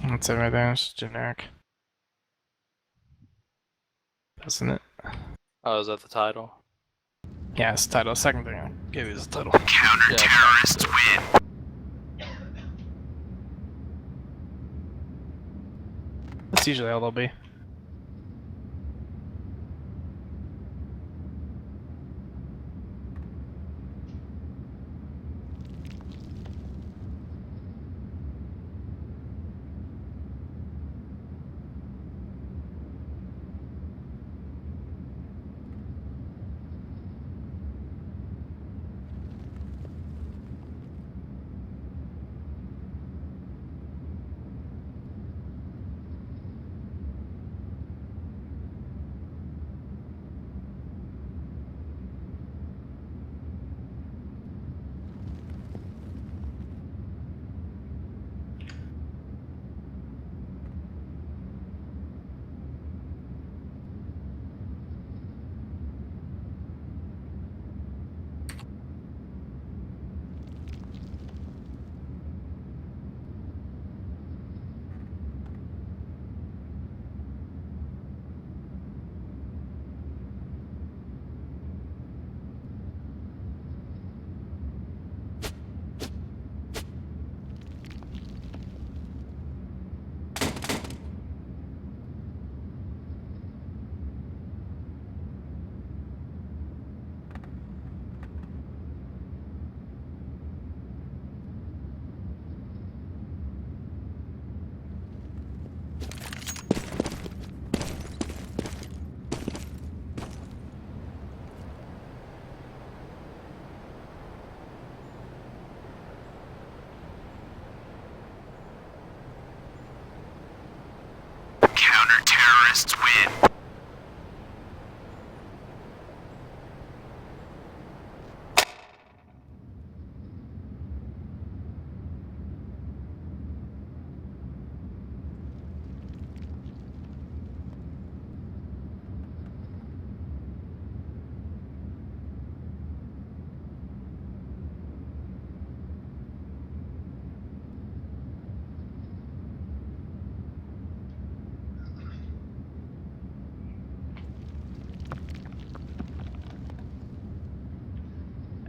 That's it right there. It's generic. Isn't it? Oh, is that the title? Yeah, it's the title. Second thing I gave you is the title. Counter-terrorists win. That's usually all they'll be. Counter-terrorists win.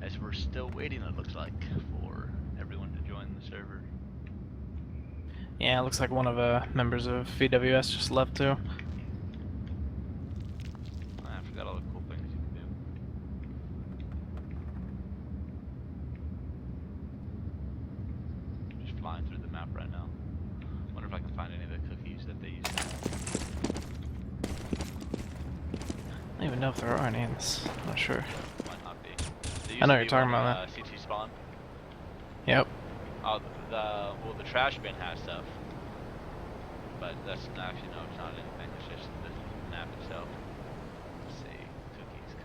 As we're still waiting, it looks like, for everyone to join the server. Yeah, it looks like one of the members of VwS just left too. I forgot all the cool things you can do. Just flying through the map right now. Wonder if I can find any of the cookies that they use. I don't even know if there are any in this. I'm not sure. Might not be. I know you're talking about that. CT spawn. Yep. Oh, well, the trash bin has stuff, but that's actually no, it's not anything. It's just the map itself. Let's see, cookies.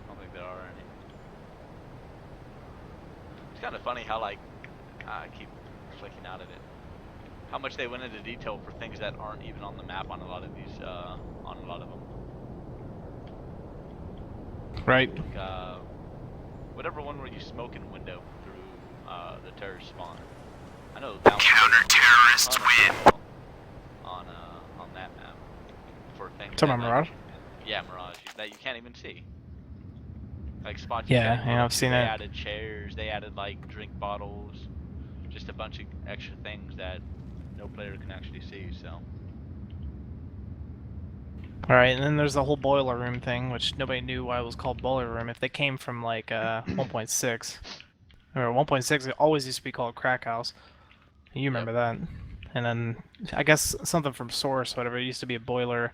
I don't think there are any. It's kind of funny how like I keep flicking out of it. How much they went into detail for things that aren't even on the map on a lot of these, on a lot of them. Right. Like, whatever one where you smoke in window through the terrorist spawn. I know that one. Counter-terrorists win. On that map for things. Talking about that, Mirage? Yeah, Mirage that you can't even see. Like spots. Yeah, You yeah, I've seen they it. added chairs. They added like drink bottles. Just a bunch of extra things that no player can actually see. So. Alright, and then there's the whole boiler room thing, which nobody knew why it was called boiler room. If they came from like 1.6, or 1.6, it always used to be called crack house. You remember that. And then I guess something from Source, whatever, it used to be a boiler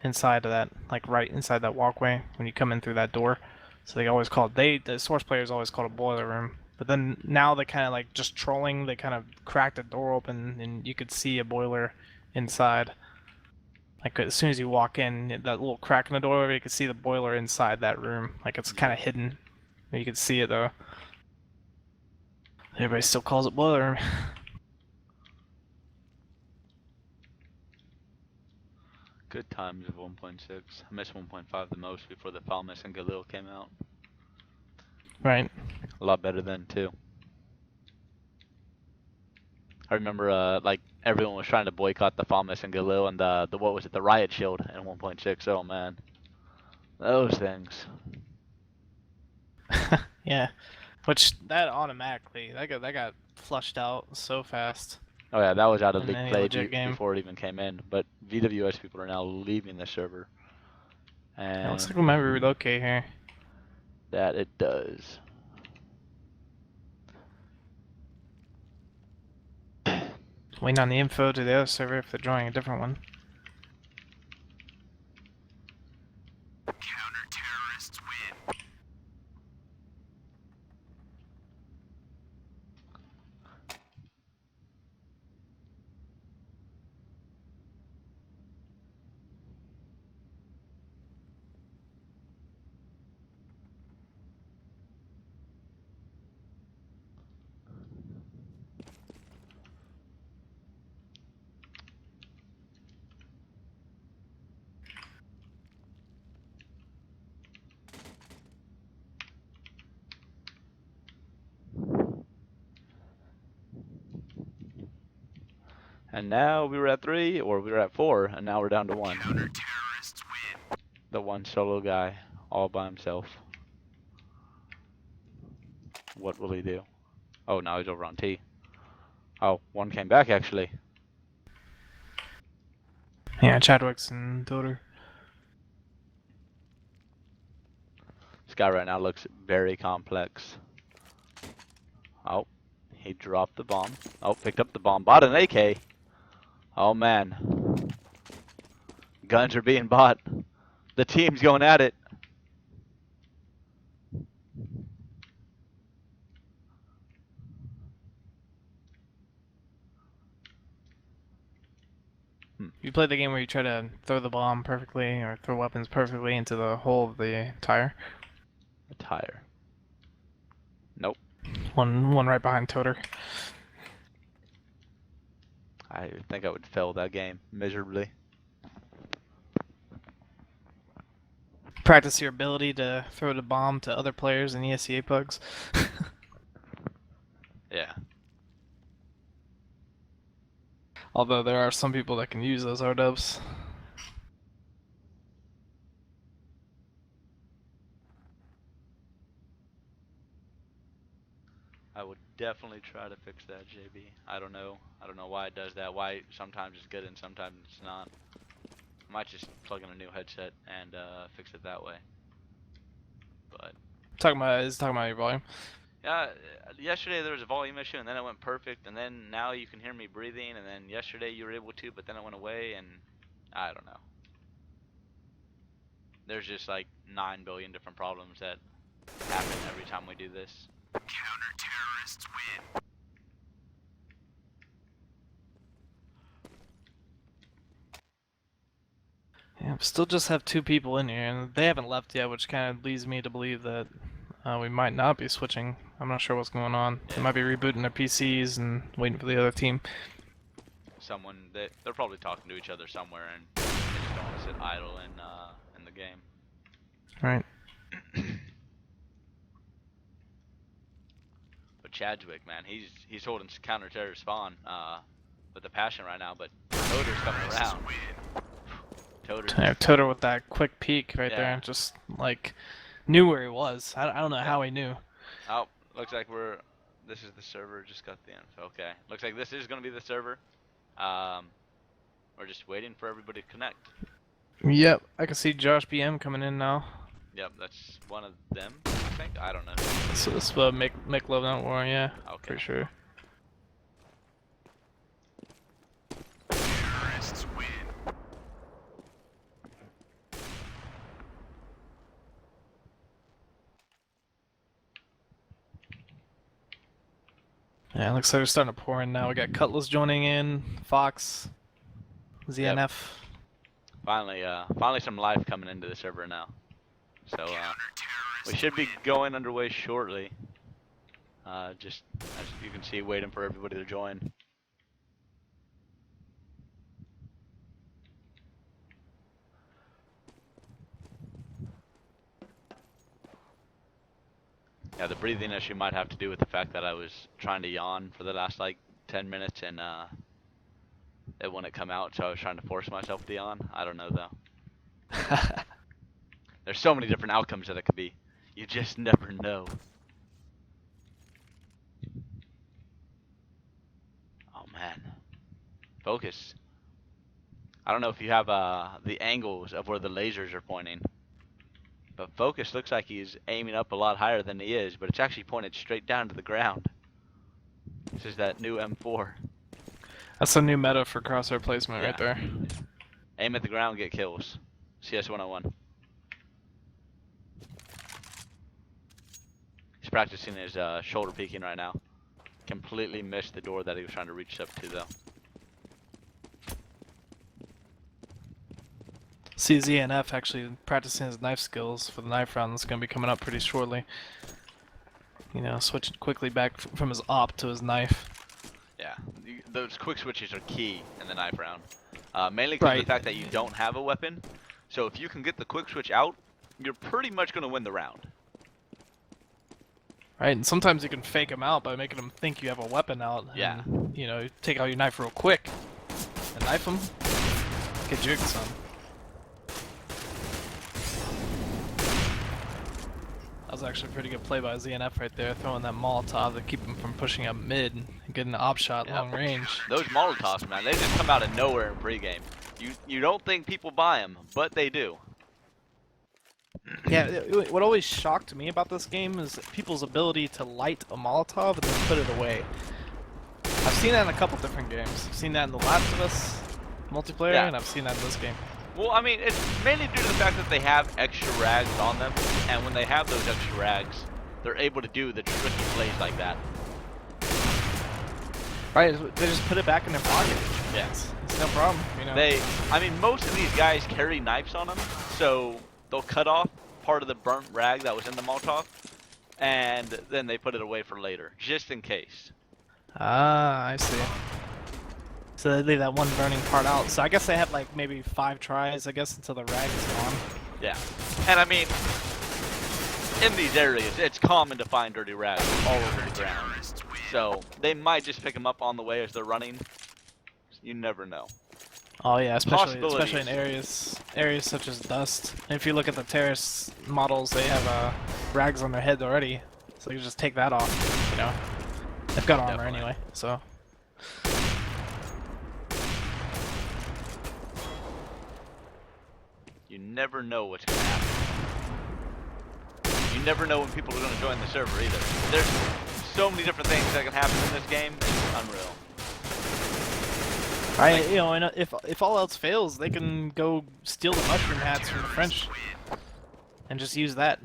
inside of that, like right inside that walkway when you come in through that door. So they always called the Source players always called it boiler room. But then now they kind of like just trolling, they kind of cracked the door open and you could see a boiler inside. Like as soon as you walk in, that little crack in the door, you can see the boiler inside that room. Like it's kind of hidden. You can see it though. Everybody still calls it boiler room. Good times of 1.6. I missed 1.5 the most before the Falmis and Galil came out. Right. A lot better then too. I remember like everyone was trying to boycott the Falmis and Galil and the what was it, the Riot Shield in 1.6. Oh man, those things. Yeah. Which that automatically that got flushed out so fast. Oh yeah, that was out of In league any play legit game. before it even came in. But VwS people are now leaving the server, It looks and like we might relocate here. that it does. Waiting on the info to the other server if they're joining a different one. Counter-terrorists win. And now we were at 3, or we were at 4, and now we're down to 1. Counter-terrorists win. The one solo guy, all by himself. What will he do? Oh, now he's over on T. Oh, one came back actually. Yeah, Chadwick's and Doder. This guy right now looks very complex. Oh, he dropped the bomb. Oh, picked up the bomb. Bought an AK. Oh man. Guns are being bought. The team's going at it. You play the game where you try to throw the bomb perfectly or throw weapons perfectly into the hole of the tire. A tire. Nope. One right behind Toter. I think I would fail that game miserably. Practice your ability to throw the bomb to other players in ESEA pugs. Yeah. Although there are some people that can use those R-dubs. I would definitely try to fix that, JB. I don't know. I don't know why it does that. Why sometimes it's good and sometimes it's not. I might just plug in a new headset and fix it that way. But Talking about your volume. yeah, yesterday there was a volume issue and then it went perfect, and then now you can hear me breathing, and then yesterday you were able to, but then it went away, and I don't know. There's just like 9 billion different problems that happen every time we do this. Counter-terrorists win. Yeah, we still just have 2 people in here, and they haven't left yet, which kind of leads me to believe that we might not be switching. I'm not sure what's going on. They might be rebooting their PCs and waiting for the other team. Someone they're probably talking to each other somewhere, and they just don't want to sit idle in the game. Right. But Chadwick, man, he's holding counter-terror spawn with a passion right now, but Toter's coming around. Toter with that quick peek right Yeah. there, just like knew where he was. I don't know how he knew. Oh, looks like this is the server, just got the info. Okay, looks like this is going to be the server. We're just waiting for everybody to connect. Yep, I can see Josh BM coming in now. Yep, that's one of them, I think. I don't know. So this is Mick Love Don't War, yeah. Okay. For sure. Terrorists win. Yeah, looks like they're starting to pour in now. We got Cutlass joining in, Fox, ZNF. Finally some life coming into the server now. So we should be going underway shortly. Just as you can see, waiting for everybody to join. Yeah, the breathing issue might have to do with the fact that I was trying to yawn for the last like 10 minutes and it wouldn't come out, so I was trying to force myself to yawn. I don't know though. There's so many different outcomes that it could be. You just never know. Oh man. Focus. I don't know if you have the angles of where the lasers are pointing. But Focus looks like he's aiming up a lot higher than he is, but it's actually pointed straight down to the ground. This is that new M4. That's a new meta for crosshair placement Yeah. right there. Aim at the ground, get kills. CS 101. He's practicing his shoulder peeking right now. Completely missed the door that he was trying to reach up to though. CZNF actually practicing his knife skills for the knife round that's going to be coming up pretty shortly. You know, switching quickly back from his op to his knife. Yeah, those quick switches are key in the knife round. Mainly because of the fact that you don't have a weapon. So if you can get the quick switch out, you're pretty much going to win the round. Right, and sometimes you can fake them out by making them think you have a weapon out. Yeah. And, you know, take out your knife real quick and knife them. Get jigged some. That was actually a pretty good play by ZNF right there, throwing that Molotov to keep him from pushing up mid and getting an op shot long range. Those Molotovs, man, they just come out of nowhere in pregame. You don't think people buy them, but they do. Yeah, what always shocked me about this game is people's ability to light a Molotov and then put it away. I've seen that in a couple different games. I've seen that in The Last of Us multiplayer, Yeah. and I've seen that in this game. Well, I mean, it's mainly due to the fact that they have extra rags on them, and when they have those extra rags, they're able to do the tricky plays like that. Right, they just put it back in their pocket. Yeah. It's no problem, you know. I mean, most of these guys carry knives on them, so they'll cut off part of the burnt rag that was in the Molotov, and then they put it away for later, just in case. Ah, I see. So they leave that one burning part out. So I guess they have like maybe 5 tries, I guess, until the rag is gone. Yeah. And I mean, in these areas, it's common to find dirty rags all over the ground. So they might just pick them up on the way as they're running. You never know. Oh yeah, especially in Possibilities. areas such as dust. And if you look at the terrorist models, they have rags on their head already, so you just take that off. You know, they've got armor Definitely. anyway, so. You never know what's going to happen. You never know when people are going to join the server either. There's so many different things that can happen in this game. It's unreal. Right, you know, and if all else fails, they can go steal the mushroom hats from the French and just use that,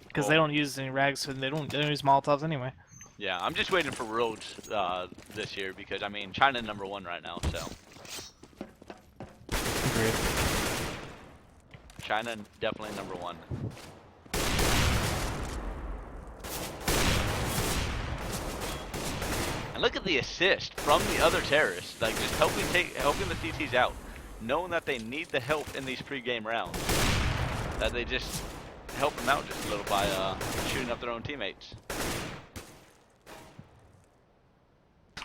because they don't use any rags, so they don't use Molotovs anyway. Yeah, I'm just waiting for Rhodes this year because I mean China #1 right now, so Agreed. China definitely #1. And look at the assist from the other terrorists, like just helping the CTs out, knowing that they need the help in these pre-game rounds. That they just help them out just a little by shooting up their own teammates.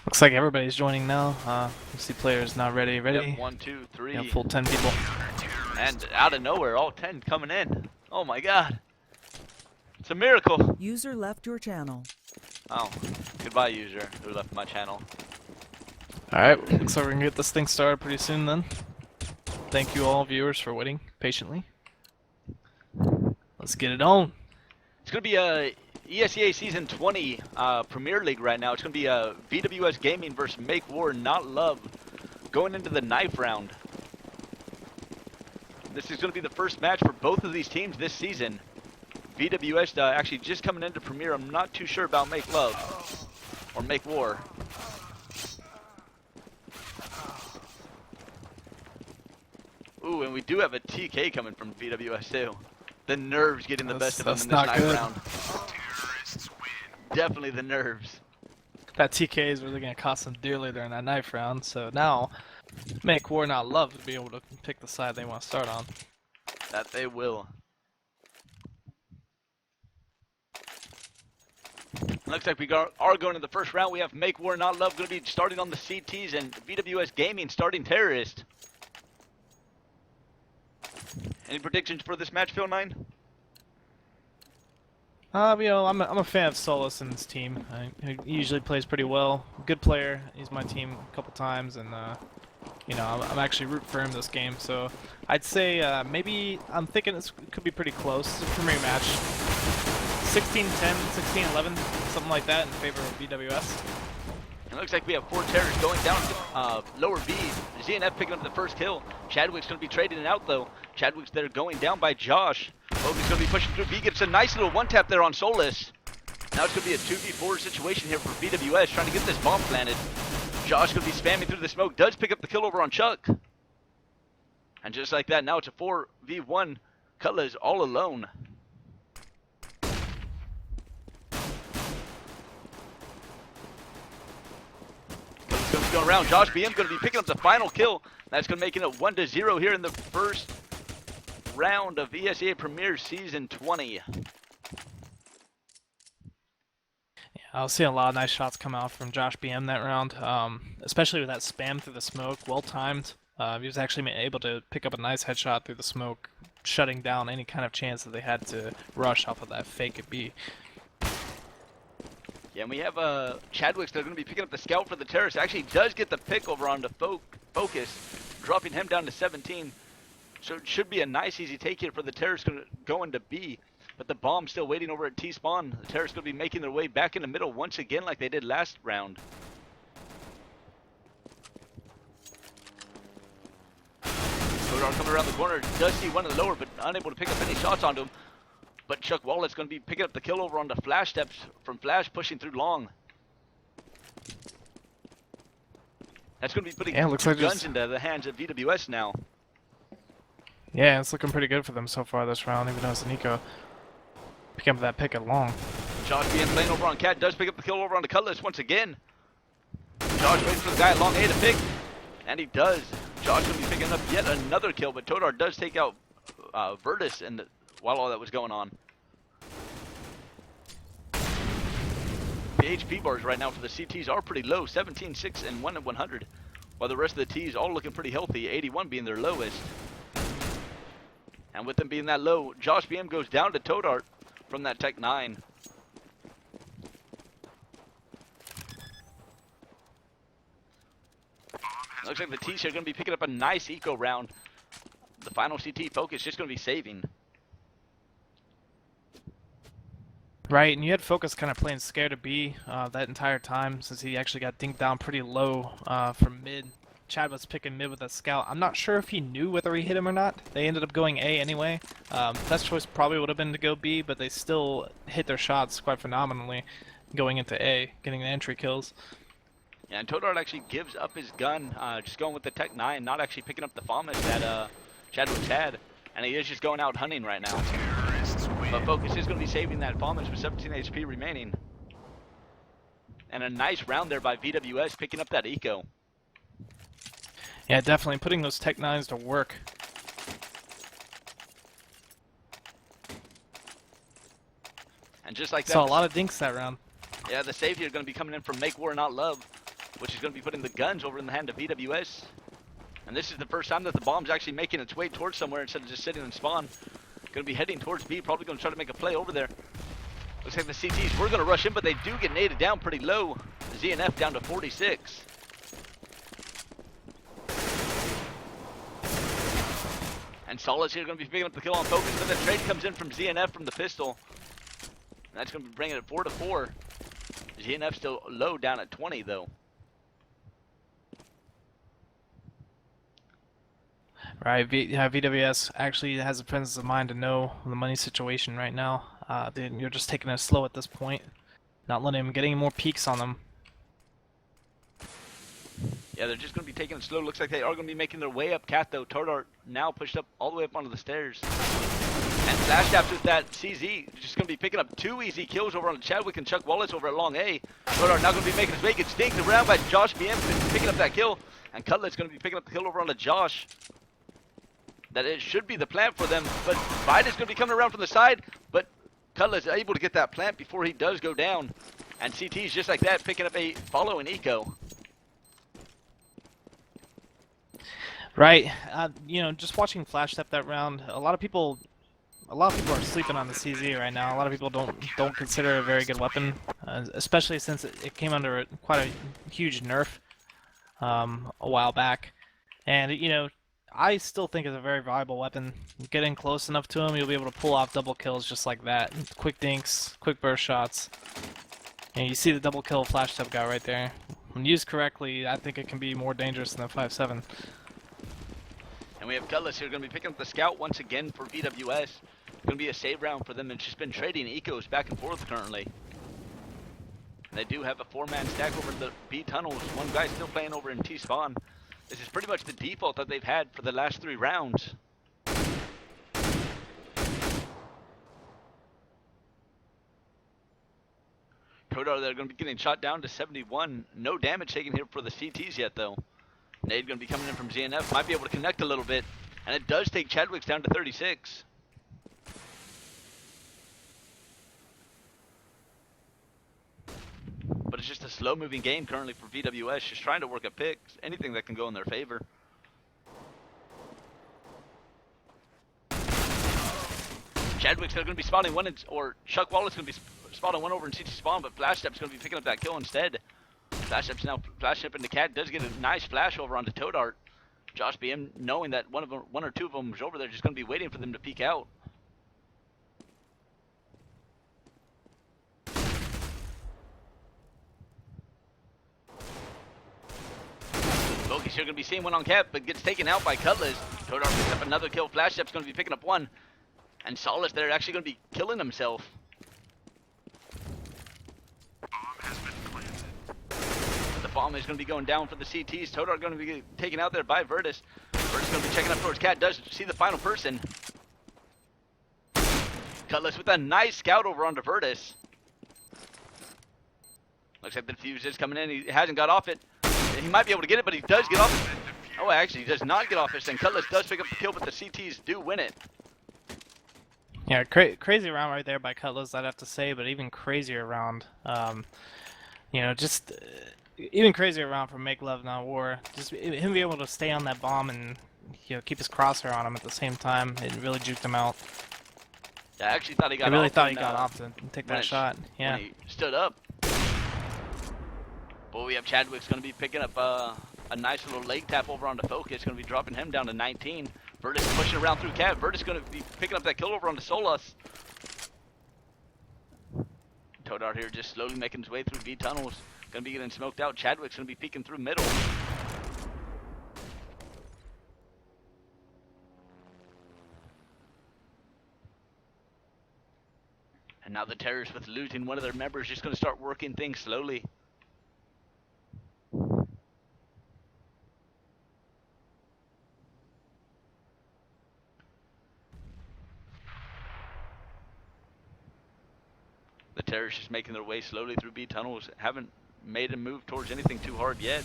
Looks like everybody's joining now. You see players not ready. Yep, 1, 2, 3. Yeah, full 10 people. And out of nowhere, all 10 coming in. Oh my god. It's a miracle. User left your channel. Oh, goodbye user who left my channel. Alright, looks like we're gonna get this thing started pretty soon then. Thank you all viewers for waiting patiently. Let's get it on. It's going to be a ESEA Season 20 Premier League right now. It's going to be a VwS Gaming versus Make War Not Love going into the knife round. This is going to be the first match for both of these teams this season. VwS actually just coming into Premier. I'm not too sure about Make Love or Make War. Ooh, and we do have a TK coming from VwS too. The nerves getting the best of them in this knife round. Definitely the nerves. That TK is really gonna cost them dearly during that knife round, so now Make War Not Love to be able to pick the side they want to start on. That they will. Looks like we are going to the first round. We have Make War Not Love going to be starting on the CTs and VwS Gaming starting Terrorist. Any predictions for this match, Phil 9? I'm a fan of Solus and his team. He usually plays pretty well. Good player. He's my team a couple times, and I'm actually rooting for him this game. So I'd say maybe I'm thinking it could be pretty close. It's a premier match. 16-10, 16-11, something like that in favor of VwS. It looks like we have 4 terrorists going down lower B. ZNF picking up the first kill. Chadwick's going to be trading it out though. Chadwick's there going down by Josh. Logan's going to be pushing through B. Gets a nice little one-tap there on Solus. Now it's going to be a 2v4 situation here for VwS trying to get this bomb planted. Josh going to be spamming through the smoke. Does pick up the kill over on Chuck. And just like that, now it's a 4v1. Cutla is all alone. Going around. Josh BM going to be picking up the final kill. That's going to make it a 1-0 here in the first round of ESEA Premier Season 20. Yeah, I was seeing a lot of nice shots come out from Josh BM that round, especially with that spam through the smoke, well timed. He was actually able to pick up a nice headshot through the smoke, shutting down any kind of chance that they had to rush off of that fake at B. Yeah, and we have Chadwick's. They're going to be picking up the scout for the terrorist. Actually does get the pick over on the Focus, dropping him down to 17. So it should be a nice easy take here for the terrorist going to B. But the bomb's still waiting over at T-spawn. The terrorists going to be making their way back in the middle once again like they did last round. Kodar coming around the corner. Does see one in the lower, but unable to pick up any shots onto him. But Chuck Wallet's going to be picking up the kill over on the Flash steps from Flash pushing through long. That's going to be putting looks like guns into the hands of VwS now. Yeah, it's looking pretty good for them so far this round, even though it's Nico picking up that pick at long. Josh being playing over on Cat does pick up the kill over on the Cutlass once again. Josh waiting for the guy at long A to pick, and he does. Josh going to be picking up yet another kill, but Todar does take out Virtus while all that was going on. The HP bars right now for the CTs are pretty low, 17, 6, and 1 at 100, while the rest of the Ts all looking pretty healthy, 81 being their lowest. And with them being that low, Josh BM goes down to Todart from that Tech 9. Looks like the Ts are going to be picking up a nice eco round. The final CT Focus just going to be saving. Right, and you had Focus kind of playing scared to B that entire time since he actually got dinked down pretty low from mid. Chad was picking mid with a scout. I'm not sure if he knew whether he hit him or not. They ended up going A anyway. Best choice probably would have been to go B, but they still hit their shots quite phenomenally going into A, getting the entry kills. Yeah, and Todart actually gives up his gun, just going with the Tech 9, not actually picking up the FAMAS that Chadwick had. And he is just going out hunting right now. But Focus is going to be saving that FAMAS with 17 HP remaining. And a nice round there by VwS picking up that eco. Yeah, definitely putting those Tech 9s to work. And just like that, Saw a lot of dinks that round. Yeah, the save here is going to be coming in from Make War Not Love, which is going to be putting the guns over in the hand of VwS. And this is the first time that the bomb's actually making its way towards somewhere instead of just sitting in spawn. Going to be heading towards B, probably going to try to make a play over there. Looks like the CTs were going to rush in, but they do get naded down pretty low. ZNF down to 46. And Solid's here going to be picking up the kill on Focus, but the trade comes in from ZNF from the pistol. And that's going to be bringing it 4-4. ZNF still low down at 20 though. Right, VwS actually has a presence of mind to know the money situation right now. You're just taking it slow at this point, not letting him get any more peeks on them. Yeah, they're just going to be taking it slow. Looks like they are going to be making their way up Cat though. Tordart now pushed up all the way up onto the stairs. And Flash taps with that CZ, just going to be picking up 2 easy kills over on Chadwick and Chuck Wallace over at long A. Tordart now going to be making his way, gets dinked around by Josh BM, picking up that kill. And Cutlet's going to be picking up the kill over on the Josh. That it should be the plan for them, but Biden's going to be coming around from the side, but Cutlass able to get that plant before he does go down. And CT's just like that, picking up a follow in eco. Right. You know, just watching Flash Step that round, a lot of people are sleeping on the CZ right now. A lot of people don't consider it a very good weapon, especially since it came under quite a huge nerf a while back. And you know, I still think it's a very viable weapon. Get in close enough to him, you'll be able to pull off double kills just like that. Quick dinks, quick burst shots. And you see the double kill Flash Step guy right there. When used correctly, I think it can be more dangerous than the 5.7. And we have Cutlass here going to be picking up the scout once again for VwS. Going to be a save round for them. It's just been trading ecos back and forth currently. And they do have a 4-man stack over the B tunnels. One guy still playing over in T spawn. This is pretty much the default that they've had for the last 3 rounds. Kodar, they're going to be getting shot down to 71. No damage taken here for the CTs yet, though. Nade going to be coming in from ZNF. Might be able to connect a little bit. And it does take Chadwick's down to 36. But it's just a slow-moving game currently for VwS, just trying to work a pick, anything that can go in their favor. Chadwick's going to be spawning one, or Chuck Wallace going to be spawning one over in CT spawn, but Flash Step's going to be picking up that kill instead. Flash Step's now flash shipping the cat, does get a nice flash over onto Todart. Josh BM knowing that one or two of them is over there, just going to be waiting for them to peek out. Loki's here going to be seeing one on cap, but gets taken out by Cutlass. Todar picks up another kill. Flash Step's going to be picking up one. And Solace there actually going to be killing himself. Bomb has been planted. The bomb is going to be going down for the CTs. Todar going to be taken out there by Virtus. Virtus going to be checking up towards Cat. Does see the final person. Cutlass with a nice scout over onto Virtus. Looks like the defuse is coming in. He hasn't got off it. He might be able to get it, but he does get off it. Oh, actually, he does not get off it. And Cutlass does pick up the kill, but the CTs do win it. Yeah, crazy round right there by Cutlass, I'd have to say, but even crazier round. You know, just even crazier round from Make Love Not War. Just him be able to stay on that bomb and keep his crosshair on him at the same time. It really juked him out. Yeah, I actually thought he got off. I really thought he got off to take that shot. Yeah. When he stood up. But we have Chadwick's going to be picking up a nice little leg tap over onto Focus. Going to be dropping him down to 19. Virtus pushing around through Cat. Virtus going to be picking up that kill over onto Solus. Todar here just slowly making his way through B tunnels. Going to be getting smoked out. Chadwick's going to be peeking through middle. And now the terrorists with losing one of their members just going to start working things slowly. The terrorists just making their way slowly through B tunnels. Haven't made a move towards anything too hard yet.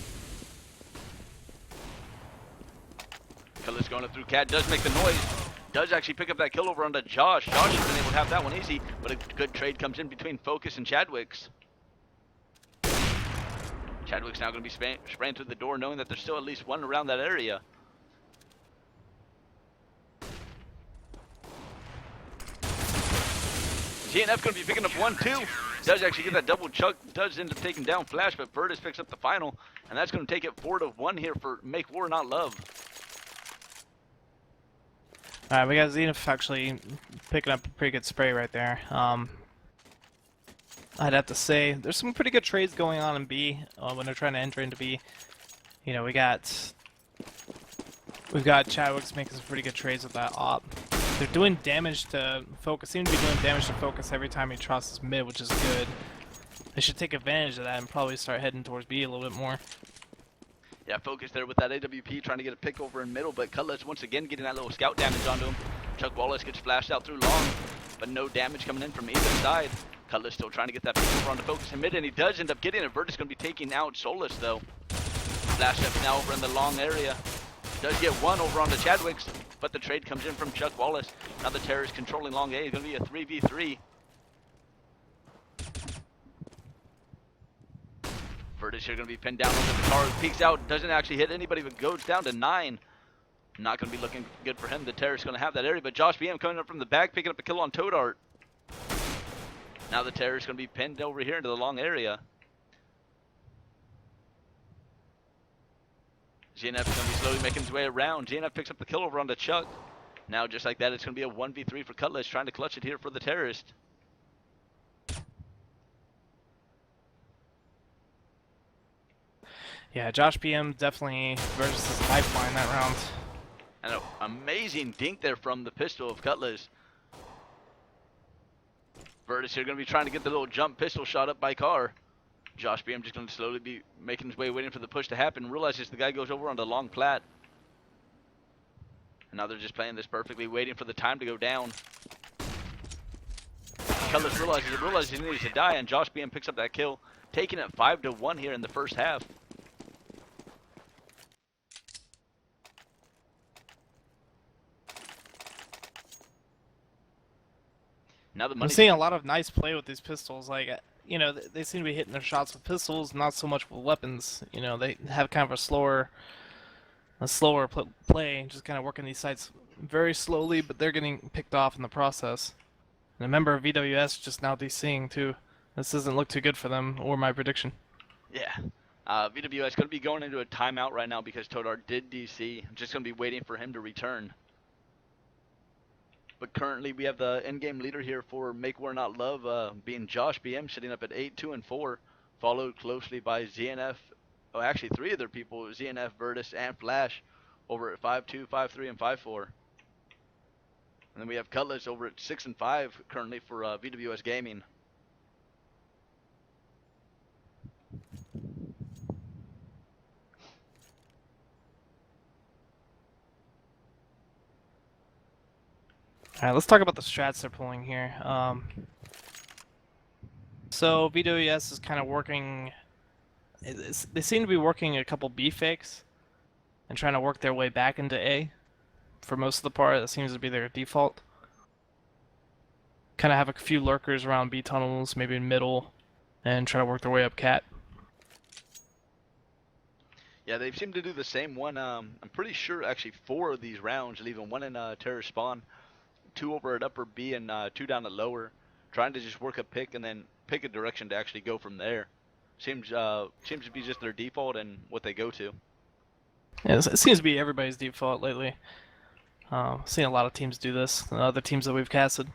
Cutlass going up through Cat. Does make the noise. Does actually pick up that kill over onto Josh. Josh has been able to have that one easy, but a good trade comes in between Focus and Chadwick's. Chadwick's now going to be spraying through the door, knowing that there's still at least one around that area. GNF going to be picking up 1-2. Does actually get that double chuck. Does end up taking down Flash, but Virtus picks up the final. And that's going to take it 4-1 here for Make War Not Love. Alright, we got Zenith actually picking up a pretty good spray right there. I'd have to say, there's some pretty good trades going on in B when they're trying to enter into B. You know, we've got Chadwick's making some pretty good trades with that op. They're doing damage to Focus, seem to be doing damage to Focus every time he crosses mid, which is good. They should take advantage of that and probably start heading towards B a little bit more. Yeah, Focus there with that AWP trying to get a pick over in middle, but Cutlass once again getting that little scout damage onto him. Chuck Wallace gets flashed out through long, but no damage coming in from either side. Cutlass still trying to get that pick over onto Focus in mid, and he does end up getting it. Virtus going to be taking out Solus though. Flash up now over in the long area. Does get one over onto Chadwick's, but the trade comes in from Chuck Wallace. Now the terrorist controlling long A is going to be a 3v3. VwS here going to be pinned down over the car. Peeks out, doesn't actually hit anybody, but goes down to 9. Not going to be looking good for him. The terrorist going to have that area, but Josh BM coming up from the back, picking up a kill on Todart. Now the terrorist going to be pinned over here into the long area. GNF is going to be slowly making his way around. GNF picks up the kill over onto Chuck. Now just like that, it's going to be a 1v3 for Cutlass, trying to clutch it here for the terrorist. Yeah, Josh BM definitely versus his lifeline that round. And an amazing dink there from the pistol of Cutlass. VwS here going to be trying to get the little jump pistol shot up by Carr. Josh BM just going to slowly be making his way, waiting for the push to happen. Realizes the guy goes over onto long plat. And now they're just playing this perfectly, waiting for the time to go down. Cutlass realizes he needs to die, and Josh BM picks up that kill, taking it 5-1 here in the first half. Now the I'm money. seeing a lot of nice play with these pistols. Like, you know, they seem to be hitting their shots with pistols, not so much with weapons. You know, they have kind of a slower play, just kind of working these sites very slowly, but they're getting picked off in the process. And a member of VwS just now DCing too. This doesn't look too good for them, or my prediction. Yeah. VwS going to be going into a timeout right now because Todart did DC. I'm just going to be waiting for him to return. But currently we have the in-game leader here for Make War Not Love, being Josh BM, sitting up at 8-2-4, followed closely by ZNF. Oh, actually 3 other people, ZNF, VwS, and Flash, over at 5-2, 5-3, and 5-4. And then we have Cutlass over at 6-5 currently for VwS Gaming. Alright, let's talk about the strats they're pulling here. So VwS is kind of working. They seem to be working a couple B fakes and trying to work their way back into A. For most of the part, that seems to be their default. Kind of have a few lurkers around B tunnels, maybe in middle, and try to work their way up cat. Yeah, they seem to do the same one. I'm pretty sure actually 4 of these rounds, leaving 1 in terror spawn, 2 over at upper B, and 2 down at lower, trying to just work a pick and then pick a direction to actually go from there. Seems to be just their default and what they go to. Yeah, it seems to be everybody's default lately. Seen a lot of teams do this, other teams that we've casted.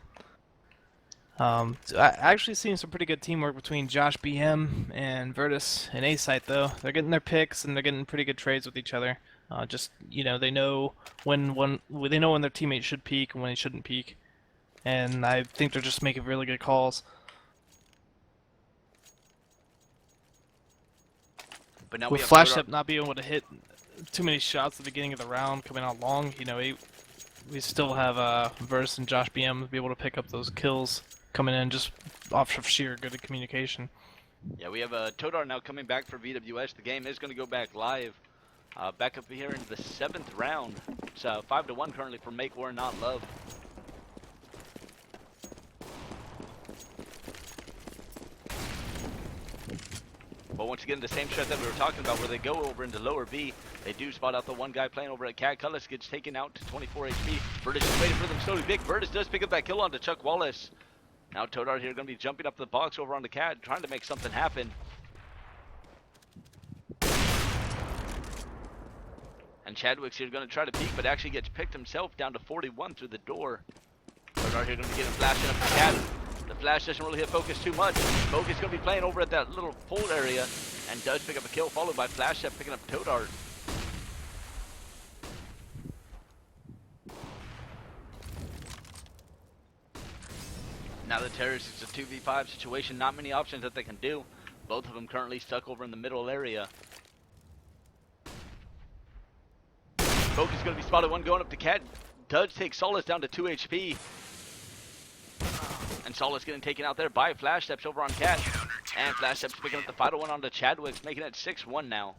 I actually seen some pretty good teamwork between Josh BM and VwS and A-Site though. They're getting their picks and they're getting pretty good trades with each other. Just, you know, they know when their teammate should peek and when he shouldn't peek. And I think they're just making really good calls. But now With Flashstep not being able to hit too many shots at the beginning of the round coming out long, you know, we still have VwS and Josh BM to be able to pick up those kills coming in just off of sheer good communication. Yeah, we have Todart now coming back for VwS. The game is going to go back live. Back up here into the 7th round. It's 5-1 currently for Make War Not Love. But once again, the same strat that we were talking about, where they go over into lower B, they do spot out the one guy playing over at Cat. Cutlass gets taken out to 24 HP. VwS is waiting for them slowly. Big VwS does pick up that kill onto Chuck Wallace. Now Todart here going to be jumping up the box over onto Cat, trying to make something happen. And Chadwick's here going to try to peek, but actually gets picked himself down to 41 through the door. Todart here going to get him flashing up the Cat. The flash doesn't really hit Focus too much. Focus going to be playing over at that little pole area and does pick up a kill, followed by Flashstep picking up Todart. Now the terrorists, it's a 2v5 situation, not many options that they can do. Both of them currently stuck over in the middle area. Focus going to be spotted, one going up to Cat. Does take Solace down to 2 HP. And Solace getting taken out there by Flashsteps over on Cat. And Flashsteps picking up the final one onto Chadwick's, making it 6-1 now.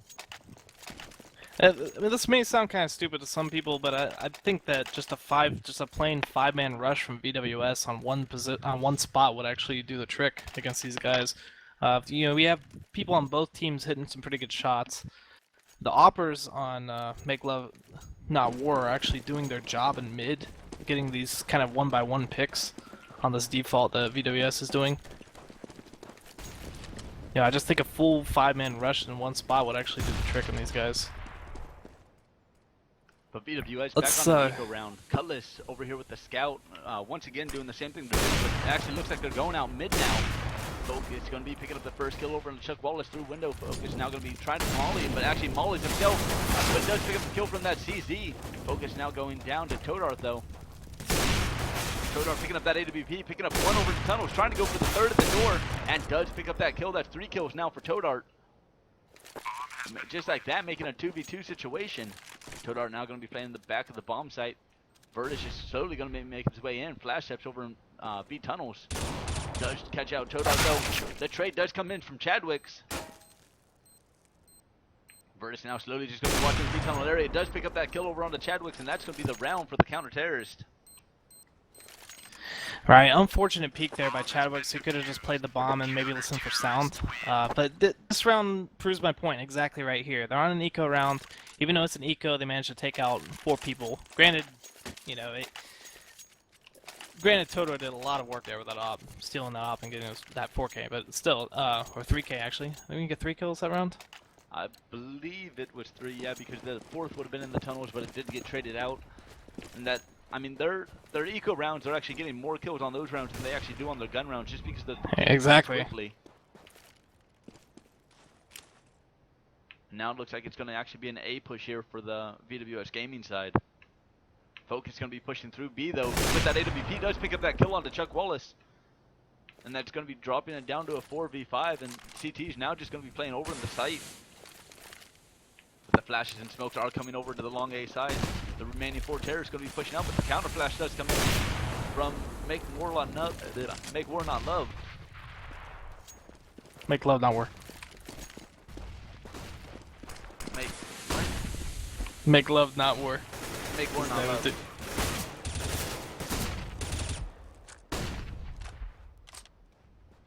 I mean, this may sound kind of stupid to some people, but I think that just a plain 5-man rush from VwS on one spot would actually do the trick against these guys. We have people on both teams hitting some pretty good shots. The oppers on Make Love Not War are actually doing their job in mid, getting these kind of 1-by-1 picks on this default that VwS is doing. Yeah, I just think a full 5-man rush in one spot would actually do the trick on these guys. But VwS Let's, back on the eco round. Cutlass over here with the scout. Once again doing the same thing, but it actually looks like they're going out mid now. Focus going to be picking up the first kill over on Chuck Wallace through window. Focus now going to be trying to molly him, but actually mollies himself. But does pick up the kill from that CZ. Focus now going down to Todart though. Todart picking up that AWP, picking up one over the tunnels, trying to go for the third at the door, and does pick up that kill. That's 3 kills now for Todart. Just like that, making a 2v2 situation. Todart now going to be playing in the back of the bomb site. Vertus is slowly going to be making his way in. Flash steps over in B tunnels. Does catch out Todart though. The trade does come in from Chadwick's. Vertus now slowly just going to be watching the B tunnel area. Does pick up that kill over on the Chadwick's, and that's going to be the round for the counter-terrorist. Right, unfortunate peek there by Chadwick, so he could have just played the bomb and maybe listened for sound. But this round proves my point exactly right here. They're on an eco round. Even though it's an eco, they managed to take out 4 people. Granted, granted Todor did a lot of work there with that op, stealing that op and getting us that 4K, but still, or 3K actually. Did we get 3 kills that round? I believe it was 3, yeah, because the 4th would have been in the tunnels, but it did get traded out. And that, I mean, their eco rounds are actually getting more kills on those rounds than they actually do on their gun rounds, just because the Exactly. quickly. Now it looks like it's going to actually be an A push here for the VwS gaming side. Focus going to be pushing through B though. With that AWP does pick up that kill onto Chuck Wallace. And that's going to be dropping it down to a 4v5, and CT's now just going to be playing over in the site. But the flashes and smokes are coming over to the long A side. The remaining 4 terrorists going to be pushing out, but the counter flash does come in from Make War Not Love. Make love not war. Make love not war. Make War Not Love.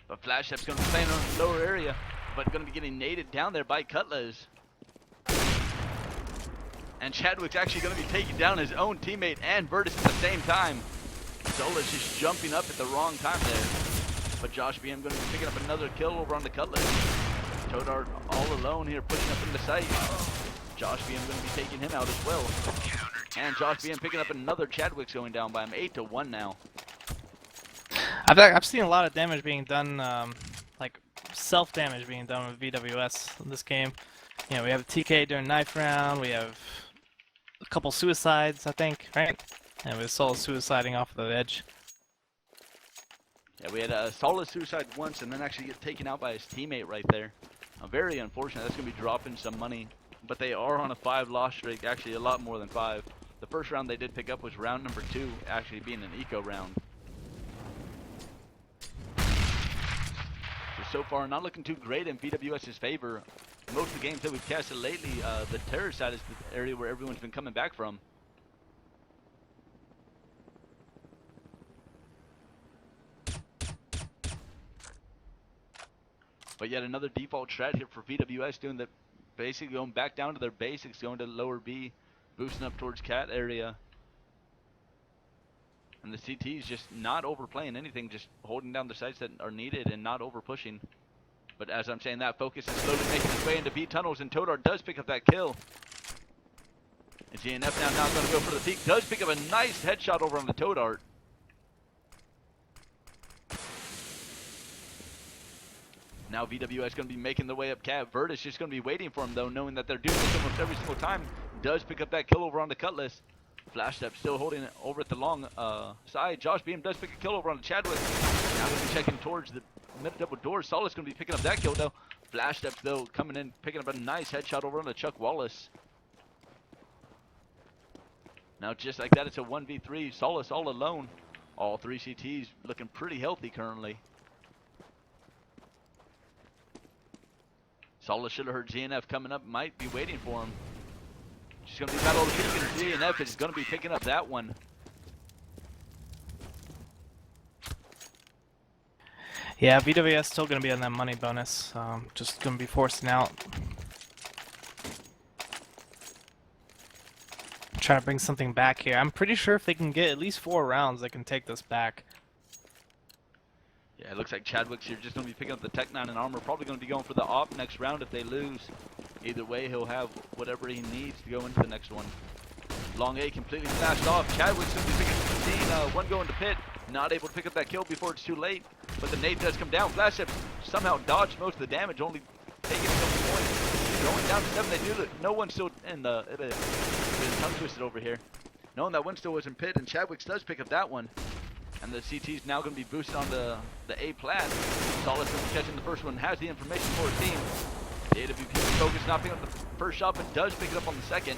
But Flash Step's going to be playing on the lower area, but going to be getting naded down there by Cutlass. And Chadwick's actually going to be taking down his own teammate and Vertus at the same time. Zola's just jumping up at the wrong time there. But Josh BM going to be picking up another kill over on the Cutlass. Todart all alone here pushing up in the site. Josh BM going to be taking him out as well. And Josh BM picking up another. Chadwick's going down by him. 8-1 now. I've seen a lot of damage being done, like self-damage being done with VwS in this game. You know, we have a TK during knife round, we have a couple suicides, I think, right? And we saw suiciding off the edge. Yeah, we had a solid suicide once and then actually get taken out by his teammate right there. Very unfortunate. That's going to be dropping some money. But they are on a 5-loss streak, actually a lot more than 5. The first round they did pick up was round number 2, actually being an eco round. So far, not looking too great in VwS's favor. Most of the games that we've casted lately, the terror side is the area where everyone's been coming back from. But yet another default strat here for VwS, doing that, basically going back down to their basics, going to lower B, boosting up towards cat area. And the CT's just not overplaying anything, just holding down the sites that are needed and not over pushing. But as I'm saying that, Focus is slowly making its way into B tunnels, and Todar does pick up that kill. And GNF now going to go for the peak, does pick up a nice headshot over on the Todart. Now VwS going to be making their way up cat. Vertus just going to be waiting for him though, knowing that they're doing this almost every single time. Does pick up that kill over on the Cutlass. Flash Step still holding it over at the long side. Josh Beam does pick a kill over on the Chadwick. Now going to be checking towards the mid double door. Solid's going to be picking up that kill though. Flash Steps though coming in, picking up a nice headshot over on the Chuck Wallace. Now just like that, it's a 1v3. Solus all alone. All 3 CTs looking pretty healthy currently. Solus should have heard GNF coming up, might be waiting for him. She's going to be battle the peak, and GNF is going to be picking up that one. Yeah, VwS still gonna be on that money bonus. Just gonna be forcing out. Try to bring something back here. I'm pretty sure if they can get at least 4 rounds, they can take this back. Yeah, it looks like Chadwick's here just going to be picking up the Tech 9 and armor. Probably going to be going for the op next round if they lose. Either way, he'll have whatever he needs to go into the next one. Long A completely flashed off. Chadwick's going to be picking up the scene. One going to pit. Not able to pick up that kill before it's too late. But the nade does come down. Flash Up somehow dodged most of the damage, only taking a couple points. Going down to 7. They do it. No one's still in the... It's tongue twisted over here. Knowing that one still was in pit, and Chadwick's does pick up that one. And the CT's now going to be boosted on the A plat. Solus going to be catching the first one, has the information for his team. The AWP focus not picking up the first shot, but does pick it up on the second.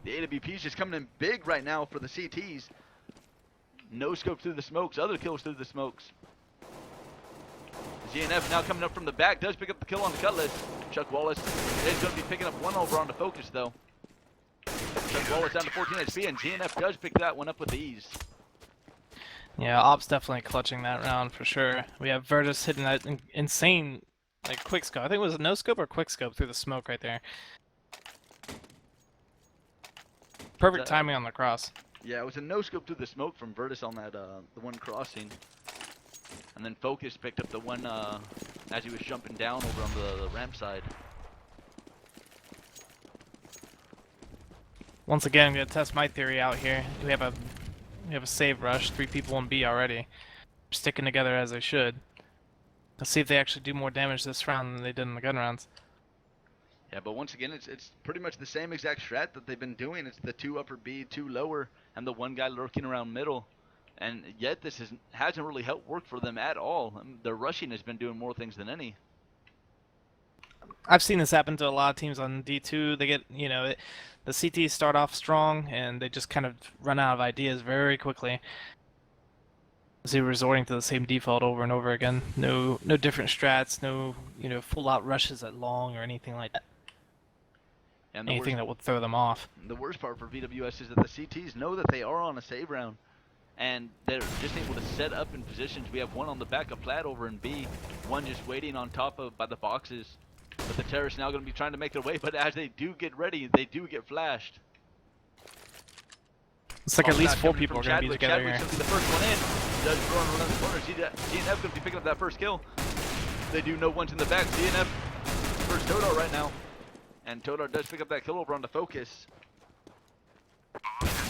The AWP's just coming in big right now for the CTs. No scope through the smokes, other kills through the smokes. GNF now coming up from the back, does pick up the kill on the Cutlass. Chuck Wallace is going to be picking up one over on the focus though. Chuck Wallace down to 14 HP, and GNF does pick that one up with ease. Yeah, Op's definitely clutching that round for sure. We have Virtus hitting that insane, like, quick scope. I think it was a no scope or quick scope through the smoke right there. Perfect timing on the cross. Yeah, it was a no scope through the smoke from Virtus on that the one crossing. And then Focus picked up the one as he was jumping down over on the ramp side. Once again, I'm gonna test my theory out here. We have a save rush, 3 people in B already, sticking together as they should. Let's see if they actually do more damage this round than they did in the gun rounds. Yeah, but once again, it's pretty much the same exact strat that they've been doing. It's the 2 upper B, 2 lower, and the one guy lurking around middle. And yet this hasn't really helped work for them at all. I mean, their rushing has been doing more things than any. I've seen this happen to a lot of teams on D2. They get, the CTs start off strong, and they just kind of run out of ideas very quickly. So you're resorting to the same default over and over again. No different strats, no, full out rushes at long or anything like that. And anything that would throw them off. The worst part for VwS is that the CTs know that they are on a save round, and they're just able to set up in positions. We have one on the back of plat over in B, one just waiting on top of by the boxes. But the terrorists now going to be trying to make their way, but as they do get ready, they do get flashed. It's like at least 4 people are going to be together Chadwick's here. going to be the first one in. Does run around the corner. GNF going to be picking up that first kill. They do know one's in the back. GNF first Todar right now. And Todar does pick up that kill over on the focus.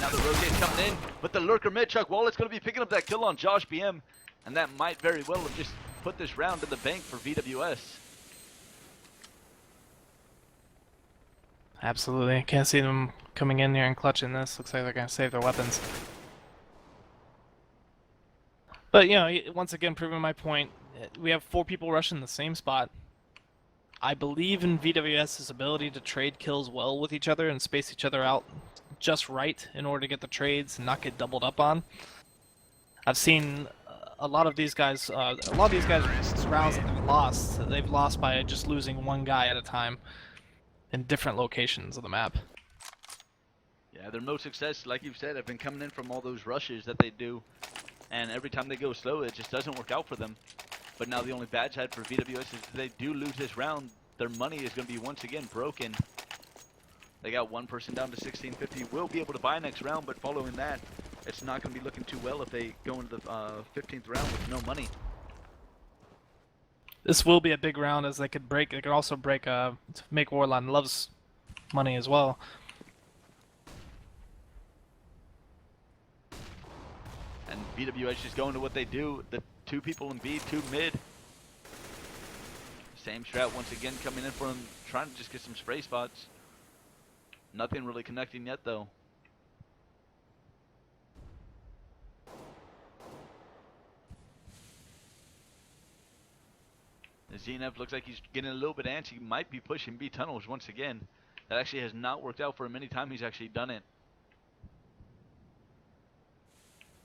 Now the rotate's coming in, but the lurker mid, Chuck Wallace, going to be picking up that kill on Josh BM. And that might very well have just put this round in the bank for VwS. Absolutely. Can't see them coming in here and clutching this. Looks like they're going to save their weapons. But, once again, proving my point, we have 4 people rushing the same spot. I believe in VwS's ability to trade kills well with each other and space each other out just right in order to get the trades and not get doubled up on. I've seen a lot of these guys rounds that they've lost by just losing one guy at a time in different locations of the map. Yeah, their most success, like you've said, have been coming in from all those rushes that they do. And every time they go slow, it just doesn't work out for them. But now the only bad side for VwS is if they do lose this round, their money is going to be once again broken. They got one person down to 1650. Will be able to buy next round, but following that, it's not going to be looking too well if they go into the 15th round with no money. This will be a big round as they could also break make Warline Love's money as well. And VwS just going to what they do. The 2 people in B, 2 mid. Same strat once again coming in for them, trying to just get some spray spots. Nothing really connecting yet though. The ZNF looks like he's getting a little bit antsy. Might be pushing B tunnels once again. That actually has not worked out for him any time he's actually done it.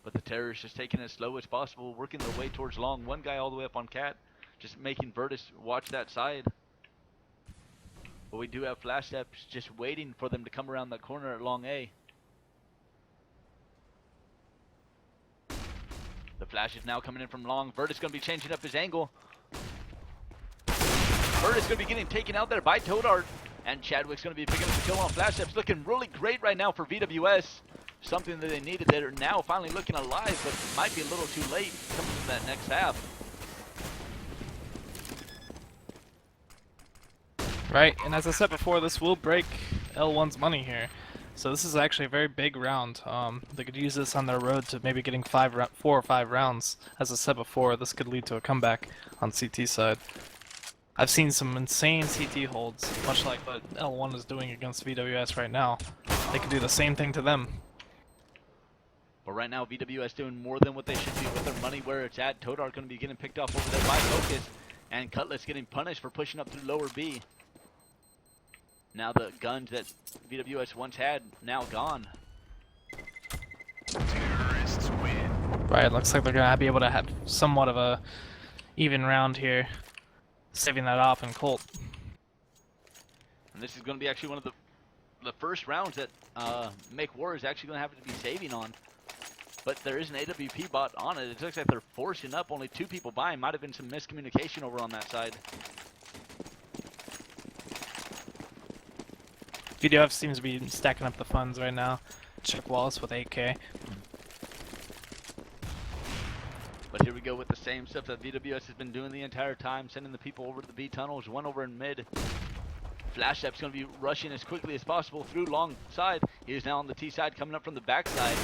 But the terrorists just taking it as slow as possible, working their way towards long. One guy all the way up on Cat, just making Virtus watch that side. But we do have flash steps just waiting for them to come around that corner at long A. The flash is now coming in from long. VwS going to be changing up his angle. VwS going to be getting taken out there by Todart. And Chadwick's going to be picking up the kill on flash steps. Looking really great right now for VwS. Something that they needed. They're now finally looking alive, but might be a little too late coming to that next half. Right, and as I said before, this will break L1's money here. So this is actually a very big round. They could use this on their road to maybe getting 4 or 5 rounds. As I said before, this could lead to a comeback on CT side. I've seen some insane CT holds, much like what L1 is doing against VwS right now. They could do the same thing to them. But right now, VwS doing more than what they should be with their money where it's at. Todart going to be getting picked off over there by Focus. And Cutlass getting punished for pushing up through lower B. Now the guns that VwS once had, now gone. Terrorists win. Right, looks like they're going to be able to have somewhat of a even round here. Saving that off in Colt. And this is going to be actually one of the first rounds that Make War is actually going to have to be saving on. But there is an AWP bot on it. It looks like they're forcing up. Only 2 people by. Might have been some miscommunication over on that side. VwS seems to be stacking up the funds right now. Chuck Wallace with 8K. But here we go with the same stuff that VwS has been doing the entire time, sending the people over to the B tunnels, one over in mid. Flash Step's going to be rushing as quickly as possible through long side. He is now on the T side, coming up from the back side.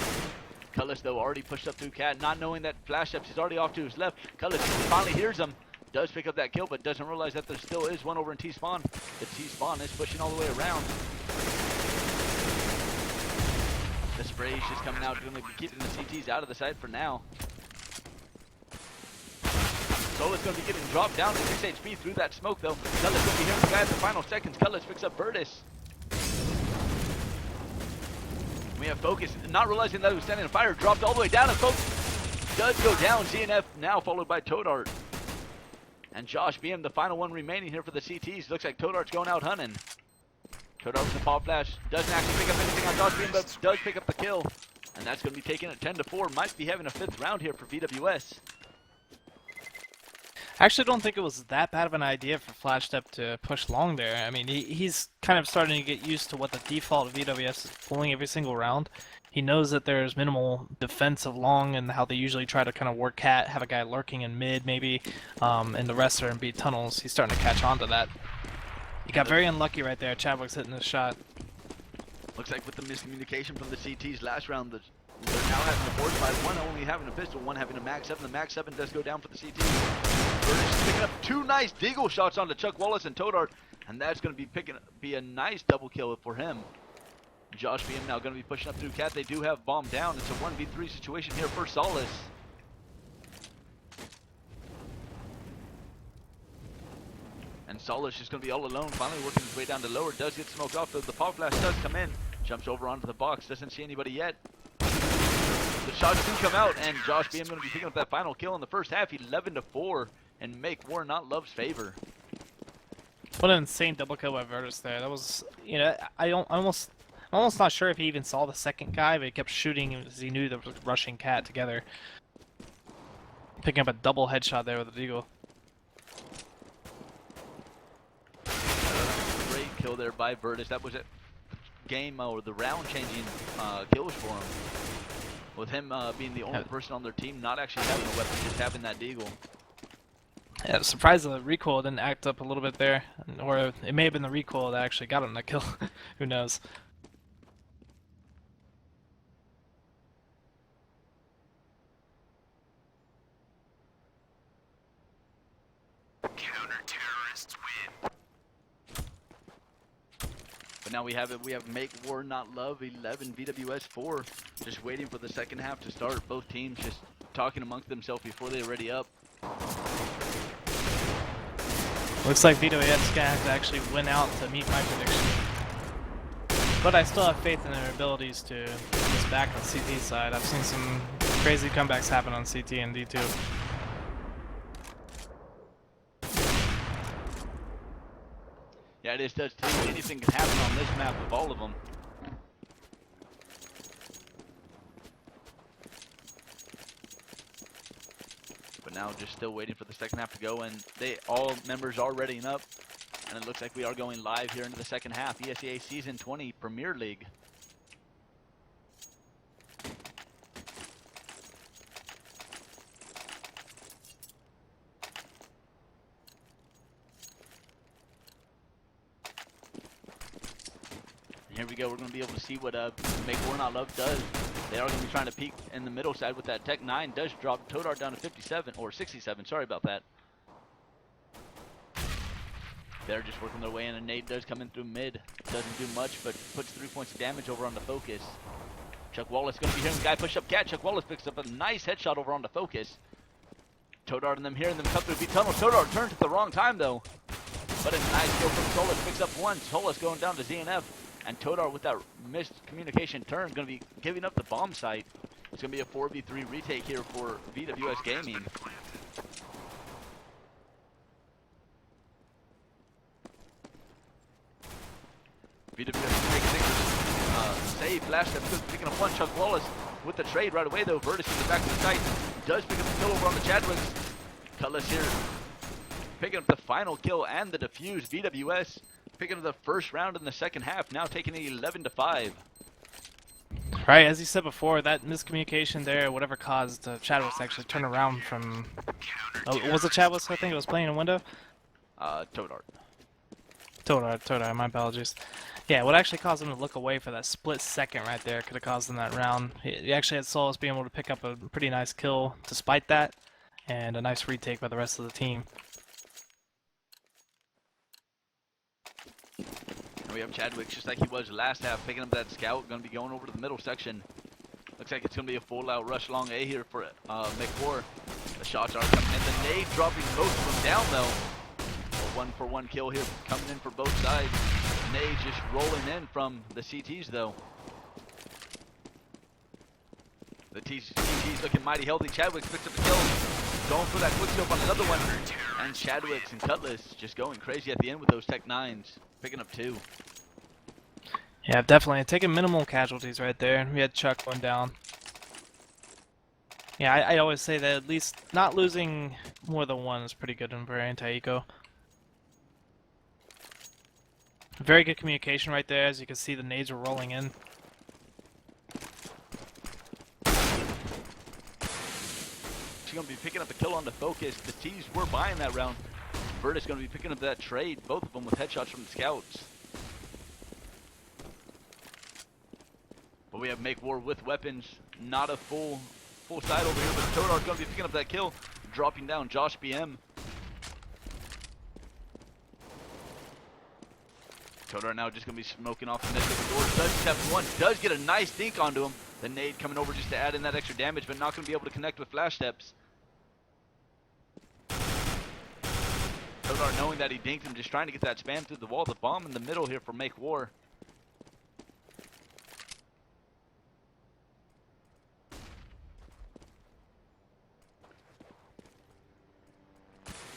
Cutlass, though, already pushed up through Cat, not knowing that Flash Steps is already off to his left. Cutlass finally hears him, does pick up that kill, but doesn't realize that there still is one over in T-Spawn. The T-Spawn is pushing all the way around. The spray is just coming out, going to be keeping the CTs out of the side for now. Sola's going to be getting dropped down to 6 HP through that smoke, though. Cutlass going to be hearing the guy at the final seconds. Cutlass picks up VwS. We have Focus, not realizing that he was standing on fire, dropped all the way down, and Focus does go down. ZNF now followed by Todart. And Josh BM, the final one remaining here for the CTs. Looks like Todart's going out hunting. Todart with the pop flash. Doesn't actually pick up anything on Josh BM, but does pick up the kill. And that's going to be taken at 10-4. Might be having a 5th round here for VwS. I actually don't think it was that bad of an idea for Flash Step to push long there. I mean, he's kind of starting to get used to what the default of VwS is pulling every single round. He knows that there's minimal defense of long and how they usually try to kind of work cat, have a guy lurking in mid maybe, and the rest are in B tunnels. He's starting to catch on to that. He got very unlucky right there. Chadwick's hitting his shot. Looks like with the miscommunication from the CTs last round, they're now having a force fight. One only having a pistol, one having a Mag 7. The Mag 7 does go down for the CT. VwS is picking up 2 nice Deagle shots onto Chuck Wallace and Todart, and that's going to be a nice double kill for him. Josh BM now going to be pushing up through Cat. They do have bomb down. It's a 1v3 situation here for Solace. And Solace is going to be all alone, finally working his way down to lower. Does get smoked off, though. The pop flash does come in. Jumps over onto the box. Doesn't see anybody yet. The shots do come out, and Josh BM going to be picking up that final kill in the first half, 11-4, and Make War not Love's favor. What an insane double kill by VwS there. That was, you know, I'm almost not sure if he even saw the second guy, but he kept shooting as he knew they were rushing Cat together. Picking up a double headshot there with the Deagle. Great kill there by VwS. That was a game or the round-changing kills for him. With him being the only person on their team not actually having a weapon, just having that Deagle. Yeah, surprised the recoil didn't act up a little bit there, or it may have been the recoil that actually got him that kill. Who knows? Counter-terrorists win. But now we have it. We have Make War Not Love 11, VwS 4. Just waiting for the second half to start. Both teams just talking amongst themselves before they're ready up. Looks like VwS is gonna have to actually win out to meet my prediction. But I still have faith in their abilities to get this back on CT side. I've seen some crazy comebacks happen on CT and D2. Yeah, it is does too. Anything can happen on this map with all of them. But now just still waiting for the second half to go, and all members are readying up. And it looks like we are going live here into the second half. ESEA Season 20 Premier League. Here we go. We're going to be able to see what Make War Not Love does. They are going to be trying to peek in the middle side with that Tech 9. Does drop Todar down to 57 or 67. Sorry about that. They're just working their way in, and Nade does come in through mid. Doesn't do much, but puts 3 points of damage over on the Focus. Chuck Wallace going to be hearing the guy push up cat. Chuck Wallace picks up a nice headshot over on the Focus. Todar and them hearing them come through B tunnel. Todar turns at the wrong time though. But a nice kill from Solis. Picks up one. Solis going down to ZNF. And Todar with that missed communication turn going to be giving up the bomb site. It's going to be a 4v3 retake here for VwS Gaming. VwS makes things save. Flash that's picking up one. Chuck Wallace with the trade right away though. Virtus in the back of the site. Does pick up the kill over on the Chadwicks. Cutlass here picking up the final kill and the defuse. VwS picking up the first round in the second half, now taking it 11-5. Right, as you said before, that miscommunication there, whatever caused Chadwicks to actually turn around from... Oh, was it Chadwicks, I think it was playing in window? Todar. Todar, my apologies. Yeah, what actually caused him to look away for that split second right there could have caused him that round. He actually had Solus being able to pick up a pretty nice kill despite that, and a nice retake by the rest of the team. We have Chadwick just like he was last half, picking up that scout, going to be going over to the middle section. Looks like it's going to be a full-out rush along A here for McWar. The shots are coming in. The nade dropping most of them down though. A 1-for-1 kill here coming in for both sides. Nade just rolling in from the CTs though. The CTs looking mighty healthy. Chadwick picks up the kill. Going for that quick scope on another one. And Chadwicks and Cutlass just going crazy at the end with those Tech 9s. Picking up 2. Yeah, definitely. Taking minimal casualties right there. We had Chuck going down. Yeah, I always say that at least not losing more than one is pretty good for anti-eco. Very good communication right there. As you can see, the nades are rolling in. She's going to be picking up a kill on the Focus. The T's were buying that round. Virtus going to be picking up that trade, both of them with headshots from the scouts. But we have Make War with weapons, not a full side over here, but Todar's going to be picking up that kill, dropping down Josh BM. Todar now just going to be smoking off the mid of the door. Does step one, does get a nice dink onto him. The nade coming over just to add in that extra damage, but not going to be able to connect with flash steps. Todar knowing that he dinked him, just trying to get that spam through the wall. The bomb in the middle here for Make War.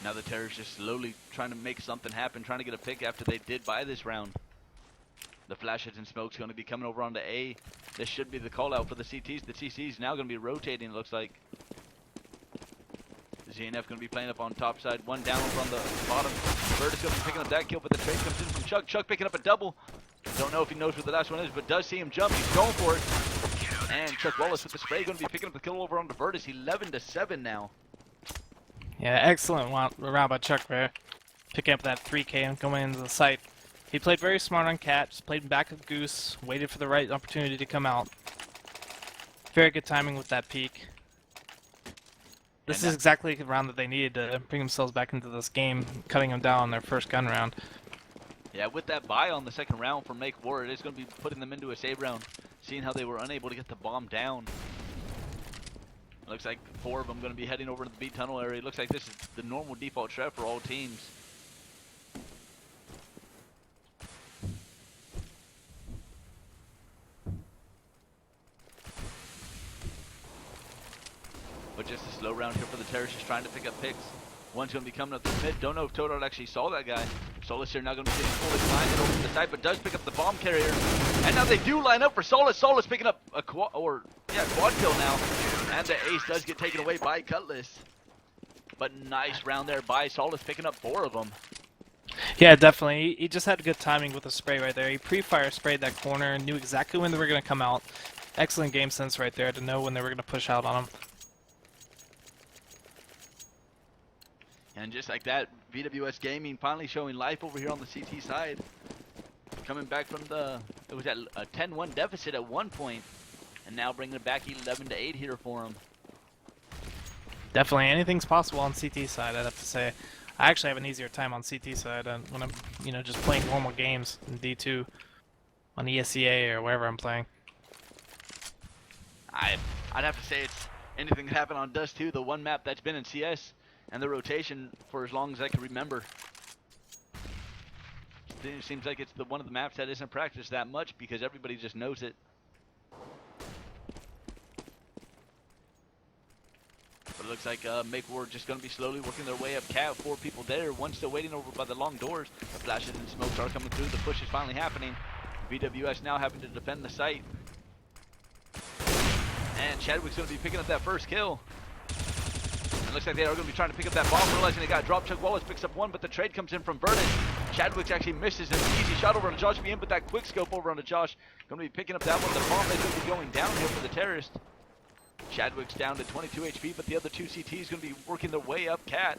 Now the Terrors just slowly trying to make something happen, trying to get a pick after they did buy this round. The flashes and smoke's going to be coming over onto A. This should be the call out for the CTs. The TC's now going to be rotating, it looks like. ZNF going to be playing up on top side. One down over on the bottom. Virtus going to be picking up that kill, but the trade comes in from Chuck. Chuck picking up a double. Don't know if he knows what the last one is, but does see him jump. He's going for it. And Chuck Wallace with the spray going to be picking up the kill over on the Virtus. 11-7 now. Yeah, excellent round by Chuck there. Picking up that 3K and going into the site. He played very smart on Cat, just played back of Goose, waited for the right opportunity to come out. Very good timing with that peek. This is exactly the round that they needed to bring themselves back into this game, cutting them down on their first gun round. Yeah, with that buy on the second round for Make War, it is going to be putting them into a save round, seeing how they were unable to get the bomb down. Looks like 4 of them going to be heading over to the B tunnel area. Looks like this is the normal default strat for all teams. But just a slow round here for the Terrors, just trying to pick up picks. One's going to be coming up the mid. Don't know if Todar actually saw that guy. Solus here now going to be getting fully blinded over to the side, but does pick up the bomb carrier. And now they do line up for Solus. Solus picking up a quad kill now. And the ace does get taken away by Cutlass. But nice round there by Solus, picking up 4 of them. Yeah, definitely. He just had good timing with the spray right there. He pre-fire sprayed that corner and knew exactly when they were going to come out. Excellent game sense right there to know when they were going to push out on him. And just like that, VwS Gaming finally showing life over here on the CT side. Coming back from it was at a 10-1 deficit at one point, and now bringing it back 11-8 here for them. Definitely, anything's possible on CT side, I'd have to say. I actually have an easier time on CT side when I'm, just playing normal games in D2 on ESEA or wherever I'm playing. I'd have to say it's anything that happened on Dust 2, the one map that's been in CS and the rotation for as long as I can remember. It seems like it's one of the maps that isn't practiced that much because everybody just knows it. But it looks like Make War just going to be slowly working their way up cat. 4 people there, one still waiting over by the long doors. The flashes and smokes are coming through. The push is finally happening. VwS now having to defend the site. And Chadwick's going to be picking up that first kill. And looks like they are going to be trying to pick up that bomb, realizing they got dropped. Chuck Wallace picks up 1, but the trade comes in from Vernon. Chadwick actually misses an easy shot over on Josh BM, but that quick scope over onto Josh. Going to be picking up that one. The bomb is going to be going down here for the terrorist. Chadwick's down to 22 HP, but the other 2 CTs going to be working their way up cat.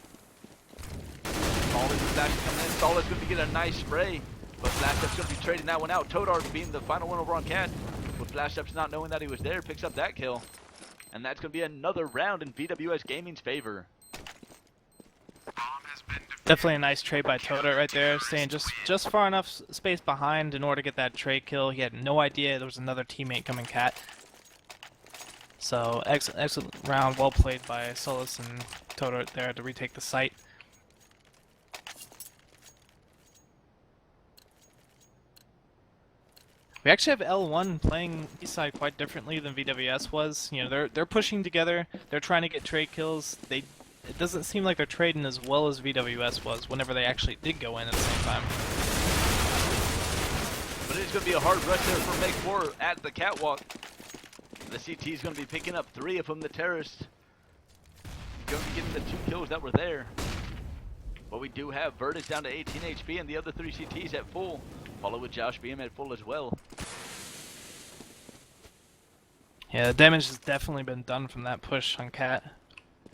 Solid is actually coming in. Solid's going to be getting a nice spray, but Flash Up's going to be trading that one out. Todar being the final one over on cat, with Flash Up's not knowing that he was there, picks up that kill. And that's going to be another round in VwS Gaming's favor. Definitely a nice trade by Toda right there, staying just far enough space behind in order to get that trade kill. He had no idea there was another teammate coming cat. So excellent round, well played by Solus and Toda there to retake the site. We actually have L1 playing east side quite differently than VwS was. They're pushing together. They're trying to get trade kills. It doesn't seem like they're trading as well as VwS was whenever they actually did go in at the same time. But it is going to be a hard rush there for Make 4 at the catwalk. The CT is going to be picking up 3 of them. The terrorists going to be getting the 2 kills that were there. But we do have Vertus down to 18 HP and the other 3 CTs at full. Followed with Josh BM at full as well. Yeah, the damage has definitely been done from that push on cat.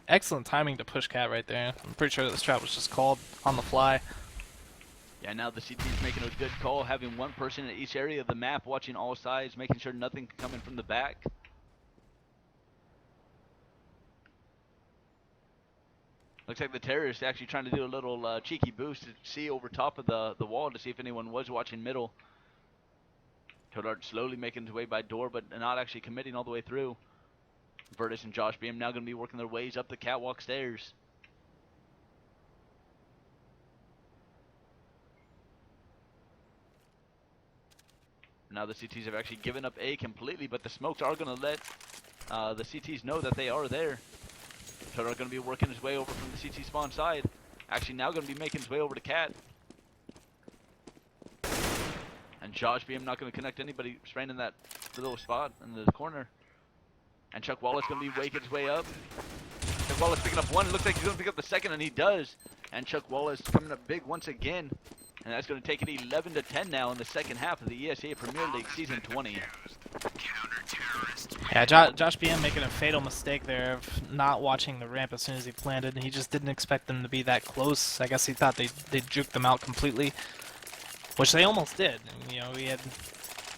Excellent timing to push cat right there. I'm pretty sure that strat was just called on the fly. Yeah, now the CT's making a good call, having 1 person in each area of the map, watching all sides, making sure nothing coming from the back. Looks like the terrorist actually trying to do a little cheeky boost to see over top of the wall to see if anyone was watching middle. Todard slowly making his way by door, but not actually committing all the way through. Vertus and Josh BM now going to be working their ways up the catwalk stairs. Now the CTs have actually given up A completely, but the smokes are going to let the CTs know that they are there. Todar going to be working his way over from the CT spawn side. Actually now going to be making his way over to cat. And Josh BM not going to connect anybody, spraying in that little spot in the corner. And Chuck Wallace going to be waking his way up. Chuck Wallace picking up 1. It looks like he's going to pick up the second, and he does. And Chuck Wallace coming up big once again. And that's going to take it 11-10 now in the second half of the ESEA Premier League Season 20. Yeah, Josh BM making a fatal mistake there of not watching the ramp as soon as he planted. He just didn't expect them to be that close. I guess he thought they'd juke them out completely, which they almost did. We had,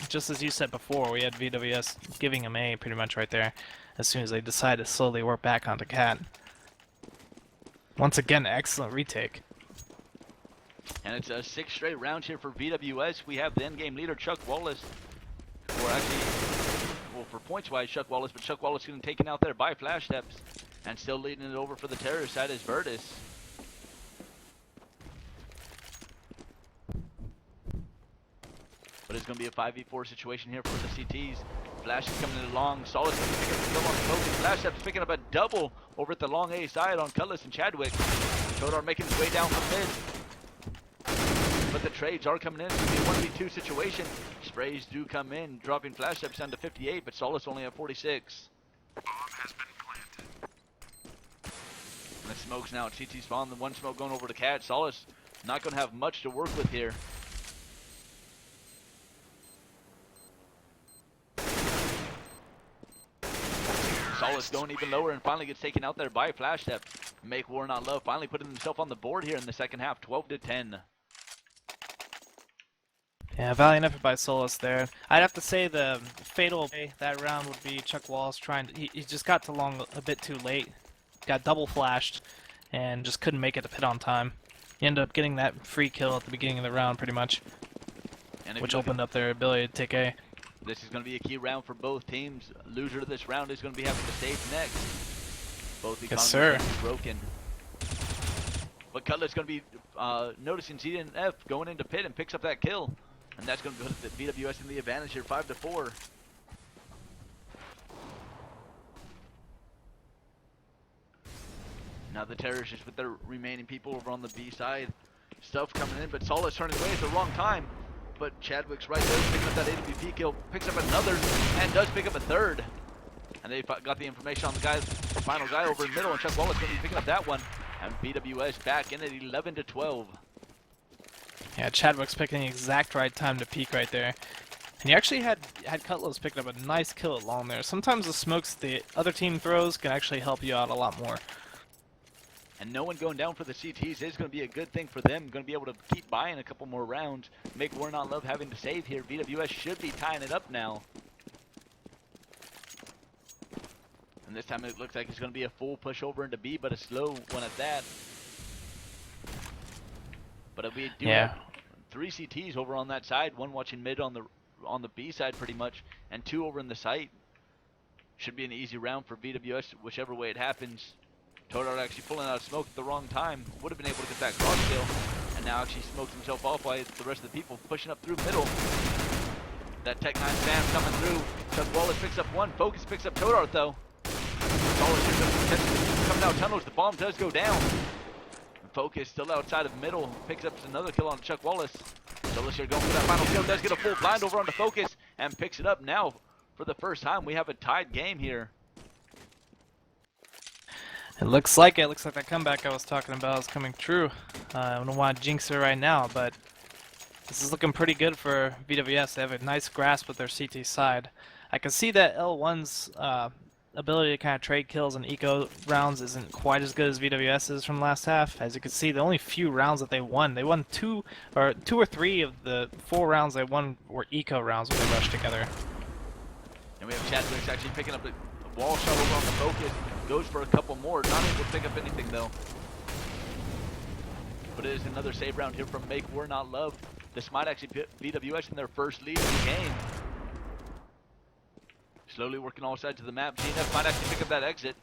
just as you said before, we had VwS giving him A pretty much right there as soon as they decided to slowly work back onto cat. Once again, excellent retake. And it's a 6 straight round here for VwS. We have the endgame leader, Chuck Wallace. Or actually, well, for points-wise, Chuck Wallace, but Chuck Wallace getting taken out there by Flash Steps. And still leading it over for the terrorist side is Vertus. But it's going to be a 5v4 situation here for the CTs. Flash is coming along. Solid is going to pick up the double on the focus. Flash Steps picking up a double over at the long A side on Cutlass and Chadwick. Todar making his way down from mid. but the trades are coming in. It's going to be a 1v2 situation. Sprays do come in, dropping flash steps down to 58, but Solace only at 46. Bomb has been planted. And the smokes now at CT spawn. The one smoke going over to Cat. Solace not going to have much to work with here. Solace going even lower and finally gets taken out there by Flash Step. Make War Not Love finally putting himself on the board here in the second half, 12-10. Yeah, valiant effort by Solus there. I'd have to say the fatal play that round would be Chuck Wallace trying to. He just got too long a bit too late. Got double flashed and just couldn't make it to pit on time. He ended up getting that free kill at the beginning of the round pretty much, which opened up their ability to take A. This is going to be a key round for both teams. Loser of this round is going to be having to save next. Both economies are broken. But Cutlass going to be noticing ZNF going into pit and picks up that kill. And that's going to put the VwS in the advantage here, 5-4. Now the Terrorists with their remaining people over on the B side. Stuff coming in, but Solace turning away at the wrong time. But Chadwick's right there, picking up that AWP kill, picks up another, and does pick up a third. And they got the information on the guy, the final guy over in middle, and Chuck Wallace going to be picking up that one. And VwS back in at 11-12. Yeah, Chadwick's picking the exact right time to peek right there. And he actually had Cutlass picking up a nice kill along there. Sometimes the smokes the other team throws can actually help you out a lot more. And no one going down for the CTs is going to be a good thing for them. Going to be able to keep buying a couple more rounds. Make War Not Love having to save here. VwS should be tying it up now. And this time it looks like it's going to be a full push over into B, but a slow one at that. But we do have 3 CTs over on that side. One watching mid on the B side pretty much, and 2 over in the site. Should be an easy round for VwS, whichever way it happens. Todart actually pulling out of smoke at the wrong time. Would have been able to get that cross kill. And now actually smokes himself off by the rest of the people pushing up through middle. That Tech 9 spam coming through. Chuck Wallace picks up one. Focus picks up Todart though. Coming out tunnels. The bomb does go down. And Focus still outside of middle. Picks up another kill on Chuck Wallace. Solus here going for that final kill. Does get a full blind over onto Focus. And picks it up now. For the first time we have a tied game here. It looks like that comeback I was talking about is coming true. I don't want to jinx it right now, but this is looking pretty good for VwS. They have a nice grasp with their CT side. I can see that L1's ability to kind of trade kills and eco rounds isn't quite as good as VwS's from last half. As you can see, the only few rounds that they won 2 or 3 of the 4 rounds they won were eco rounds when they rushed together. And we have Chadwick actually picking up a wall shot over on the Focus. Goes for a couple more, not able to pick up anything though. But it is another save round here from Make War Not Love. This might actually put VwS in their first lead of the game. Slowly working all sides of the map. GNF might actually pick up that exit.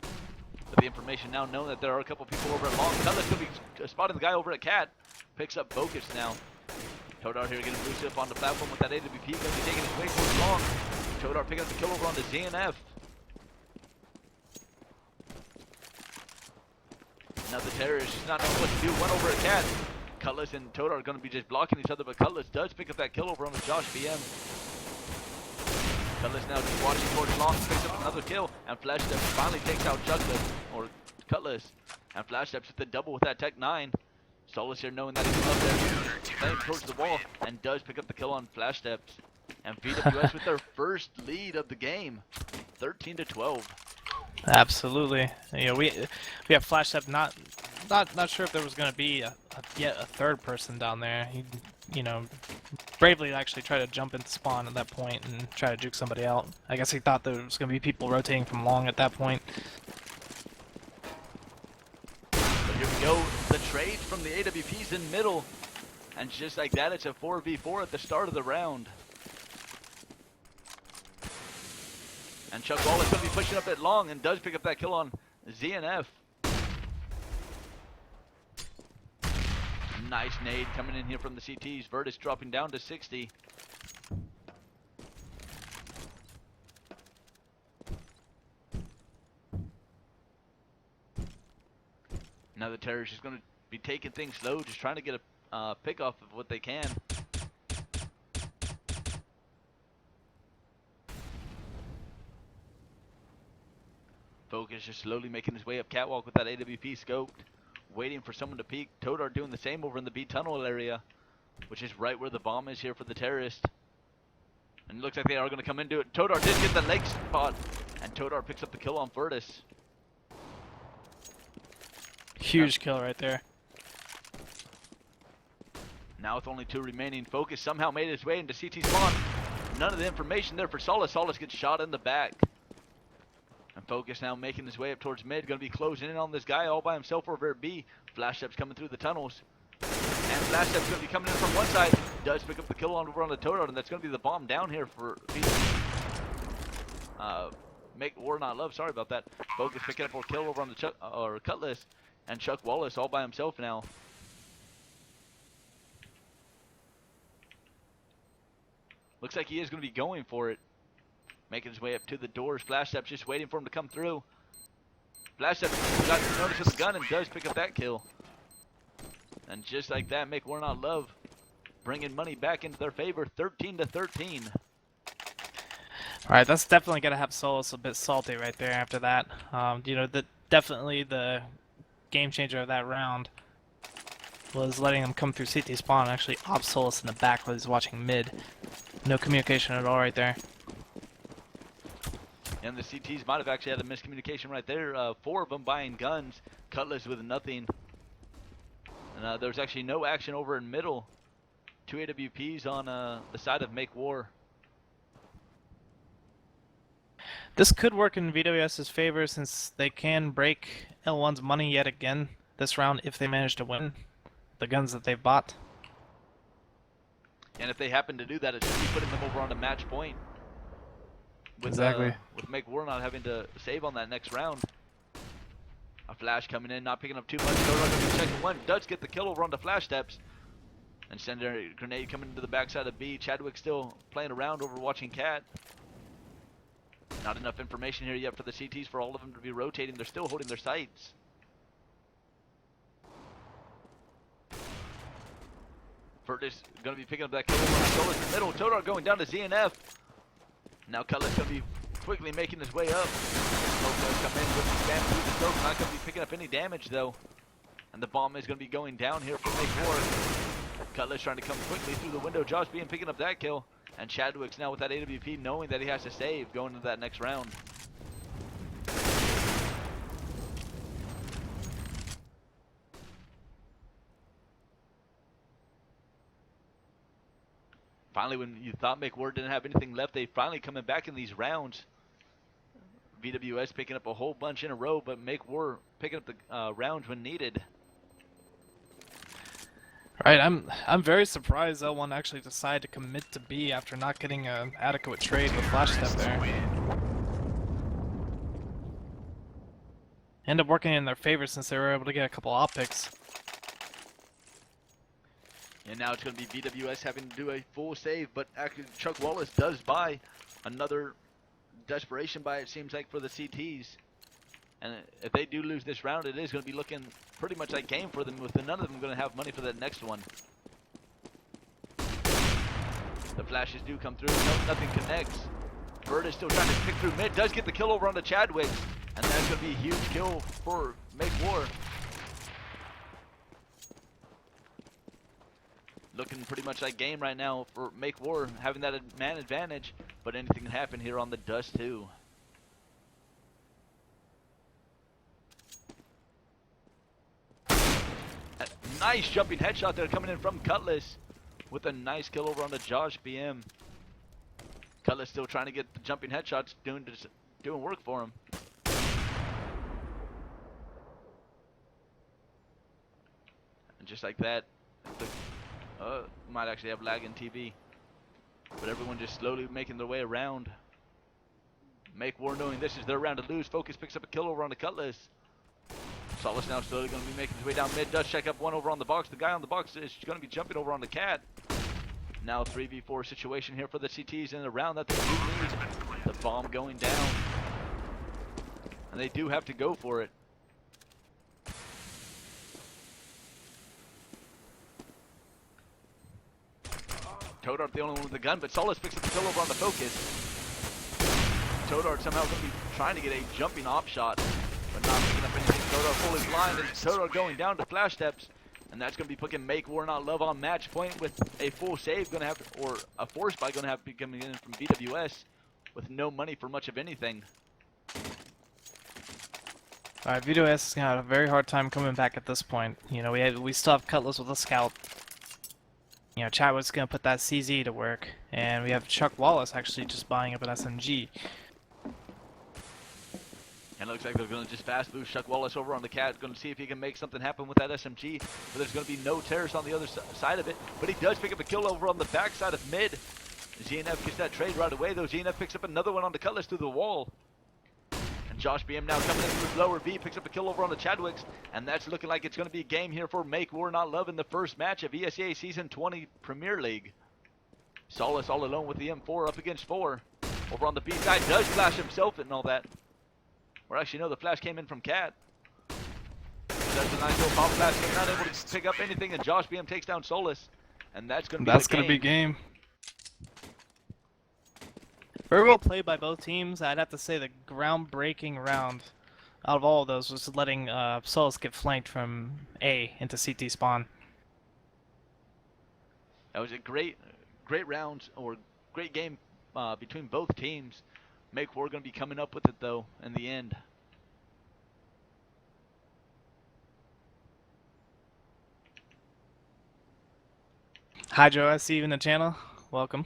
But the information now known that there are a couple people over at Long. Cutlass could be spotting the guy over at Cat. Picks up Focus now. Todart here getting boosted up on the platform with that AWP. Going to be taking his way towards Long. Todart picking up the kill over on the ZNF. Now the Terrorists just not knowing what to do. One over at Cat. Cutlass and Todart are going to be just blocking each other, but Cutlass does pick up that kill over on the Josh BM. Cutlass now just watching towards Long, picks up another kill, and Flash Steps finally takes out Cutlass, and Flash Steps with the double with that Tech 9. Solus here knowing that he's up there, playing towards the wall, and does pick up the kill on Flash Steps. And VwS with their first lead of the game, 13-12. Absolutely. You know, we have Flash Step not sure if there was going to be yet a third person down there. He, you know, bravely actually tried to jump into spawn at that point and try to juke somebody out. I guess he thought there was going to be people rotating from long at that point. But here we go, the trade from the AWPs in middle. And just like that, it's a 4v4 at the start of the round. And Chuck Wallace going to be pushing up at long and does pick up that kill on ZNF. Nice nade coming in here from the CTs. Virtus dropping down to 60. Now the Terrorist is going to be taking things slow, just trying to get a pick off of what they can. Focus just slowly making his way up catwalk with that AWP scoped, waiting for someone to peek. Todar doing the same over in the B tunnel area, which is right where the bomb is here for the terrorist. And it looks like they are going to come into it. Todar did get the leg spot, and Todar picks up the kill on Virtus. Huge kill right there. Now with only 2 remaining, Focus somehow made his way into CT spawn. None of the information there for Solus. Solus gets shot in the back. And Focus now making his way up towards mid. Going to be closing in on this guy all by himself over at B. Flash Step's coming through the tunnels. And Flash Step's going to be coming in from one side. Does pick up the kill over on the Todar, and that's going to be the bomb down here for B. Make War Not Love, sorry about that. Focus picking up a kill over on the Cutlass. And Chuck Wallace all by himself now. Looks like he is going to be going for it. Making his way up to the doors. Flash Step just waiting for him to come through. Flash Step got notice with the gun and does pick up that kill. And just like that, Make War Not Love bringing money back into their favor. 13-13. Alright, that's definitely going to have Solus a bit salty right there after that. You know, definitely the game changer of that round was letting him come through CT spawn and actually op Solus in the back while he's watching mid. No communication at all right there. And the CTs might have actually had a miscommunication right there. 4 of them buying guns. Cutlass with nothing. And there was actually no action over in middle. 2 AWPs on the side of Make War. This could work in VwS's favor since they can break L1's money yet again this round if they manage to win the guns that they've bought. And if they happen to do that, it should be putting them over on a match point. With, Exactly. With Make War not having to save on that next round. A flash coming in, not picking up too much. Todar going to be checking one. Does get the kill over on the Flash Steps. And send a grenade coming into the backside of B. Chadwick still playing around over watching Cat. Not enough information here yet for the CTs for all of them to be rotating. They're still holding their sights. Virtus going to be picking up that kill over on Solus in the middle. Todar going down to ZNF. Now Cutlass going to be quickly making his way up. Smoke does come in with the spam through the smoke. Not going to be picking up any damage though. And the bomb is going to be going down here for Make War. Cutlass trying to come quickly through the window. Josh being picking up that kill. And Chadwick's now with that AWP knowing that he has to save going into that next round. Finally, when you thought Make War didn't have anything left, they finally coming back in these rounds. VwS picking up a whole bunch in a row, but Make War picking up the rounds when needed. Right, I'm very surprised L1 actually decided to commit to B after not getting an adequate trade with Flash Step there. End up working in their favor since they were able to get a couple op picks. And now it's going to be VwS having to do a full save, but actually Chuck Wallace does buy another desperation buy, it seems like, for the CTs. And if they do lose this round, it is going to be looking pretty much like game for them, with none of them going to have money for that next one. The flashes do come through, nothing connects. Bird is still trying to pick through mid, does get the kill over on the Chadwick, and that's going to be a huge kill for Make War. Looking pretty much like game right now for Make War, having that man advantage, but anything can happen here on the Dust too. Nice jumping headshot there coming in from Cutlass with a nice kill over on the Josh BM. Cutlass still trying to get the jumping headshots doing work for him. And just like that, might actually have lag in TV. But everyone just slowly making their way around. Make War knowing this is their round to lose. Focus picks up a kill over on the Cutlass. Solus now slowly going to be making his way down mid. Does check up one over on the box. The guy on the box is going to be jumping over on the Cat. Now 3v4 situation here for the CTs in the round that they do need. The bomb going down. And they do have to go for it. Todart the only one with the gun, but Solus picks up the kill over on the focus. Todart somehow going to be trying to get a jumping op shot, but not picking up anything. Todart fully blind, and Todart going down to flash steps, and that's going to be putting Make War Not Love on match point with a full save going to have, or a force buy going to have to be coming in from VwS with no money for much of anything. Alright, VwS is gonna have a very hard time coming back at this point. You know, we still have Cutlass with a scout. You know, Chadwick's gonna put that CZ to work, and we have Chuck Wallace actually just buying up an SMG. And it looks like they're going to just fast boost Chuck Wallace over on the Cat, going to see if he can make something happen with that SMG. But there's going to be no terrorists on the other side of it. But he does pick up a kill over on the backside of mid. GNF gets that trade right away, though. GNF picks up another one on the Cutlass through the wall. And Josh BM now coming in with lower B, picks up a kill over on the Chadwicks. And that's looking like it's going to be a game here for Make War Not Love in the first match of ESEA Season 20 Premier League. Solus all alone with the M4 up against 4. Over on the B side, does flash himself and all that. Or actually, no, the flash came in from Cat. That's a nice little pop flash, but not able to pick up anything, and Josh BM takes down Solus. And that's going to be That's gonna be game. Very well played by both teams. I'd have to say the groundbreaking round out of all of those was letting Solus get flanked from A into CT spawn. That was a great round, or great game between both teams. Make War going to be coming up with it, though, in the end. Hydro, I see you in the channel. Welcome.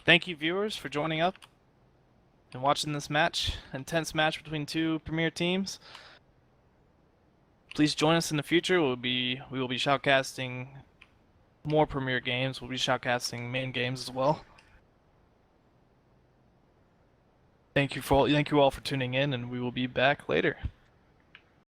Thank you, viewers, for joining up and watching this match. Intense match between two premier teams. Please join us in the future. We will be shoutcasting more premier games. We'll be shoutcasting main games as well. Thank you all for tuning in, and we will be back later.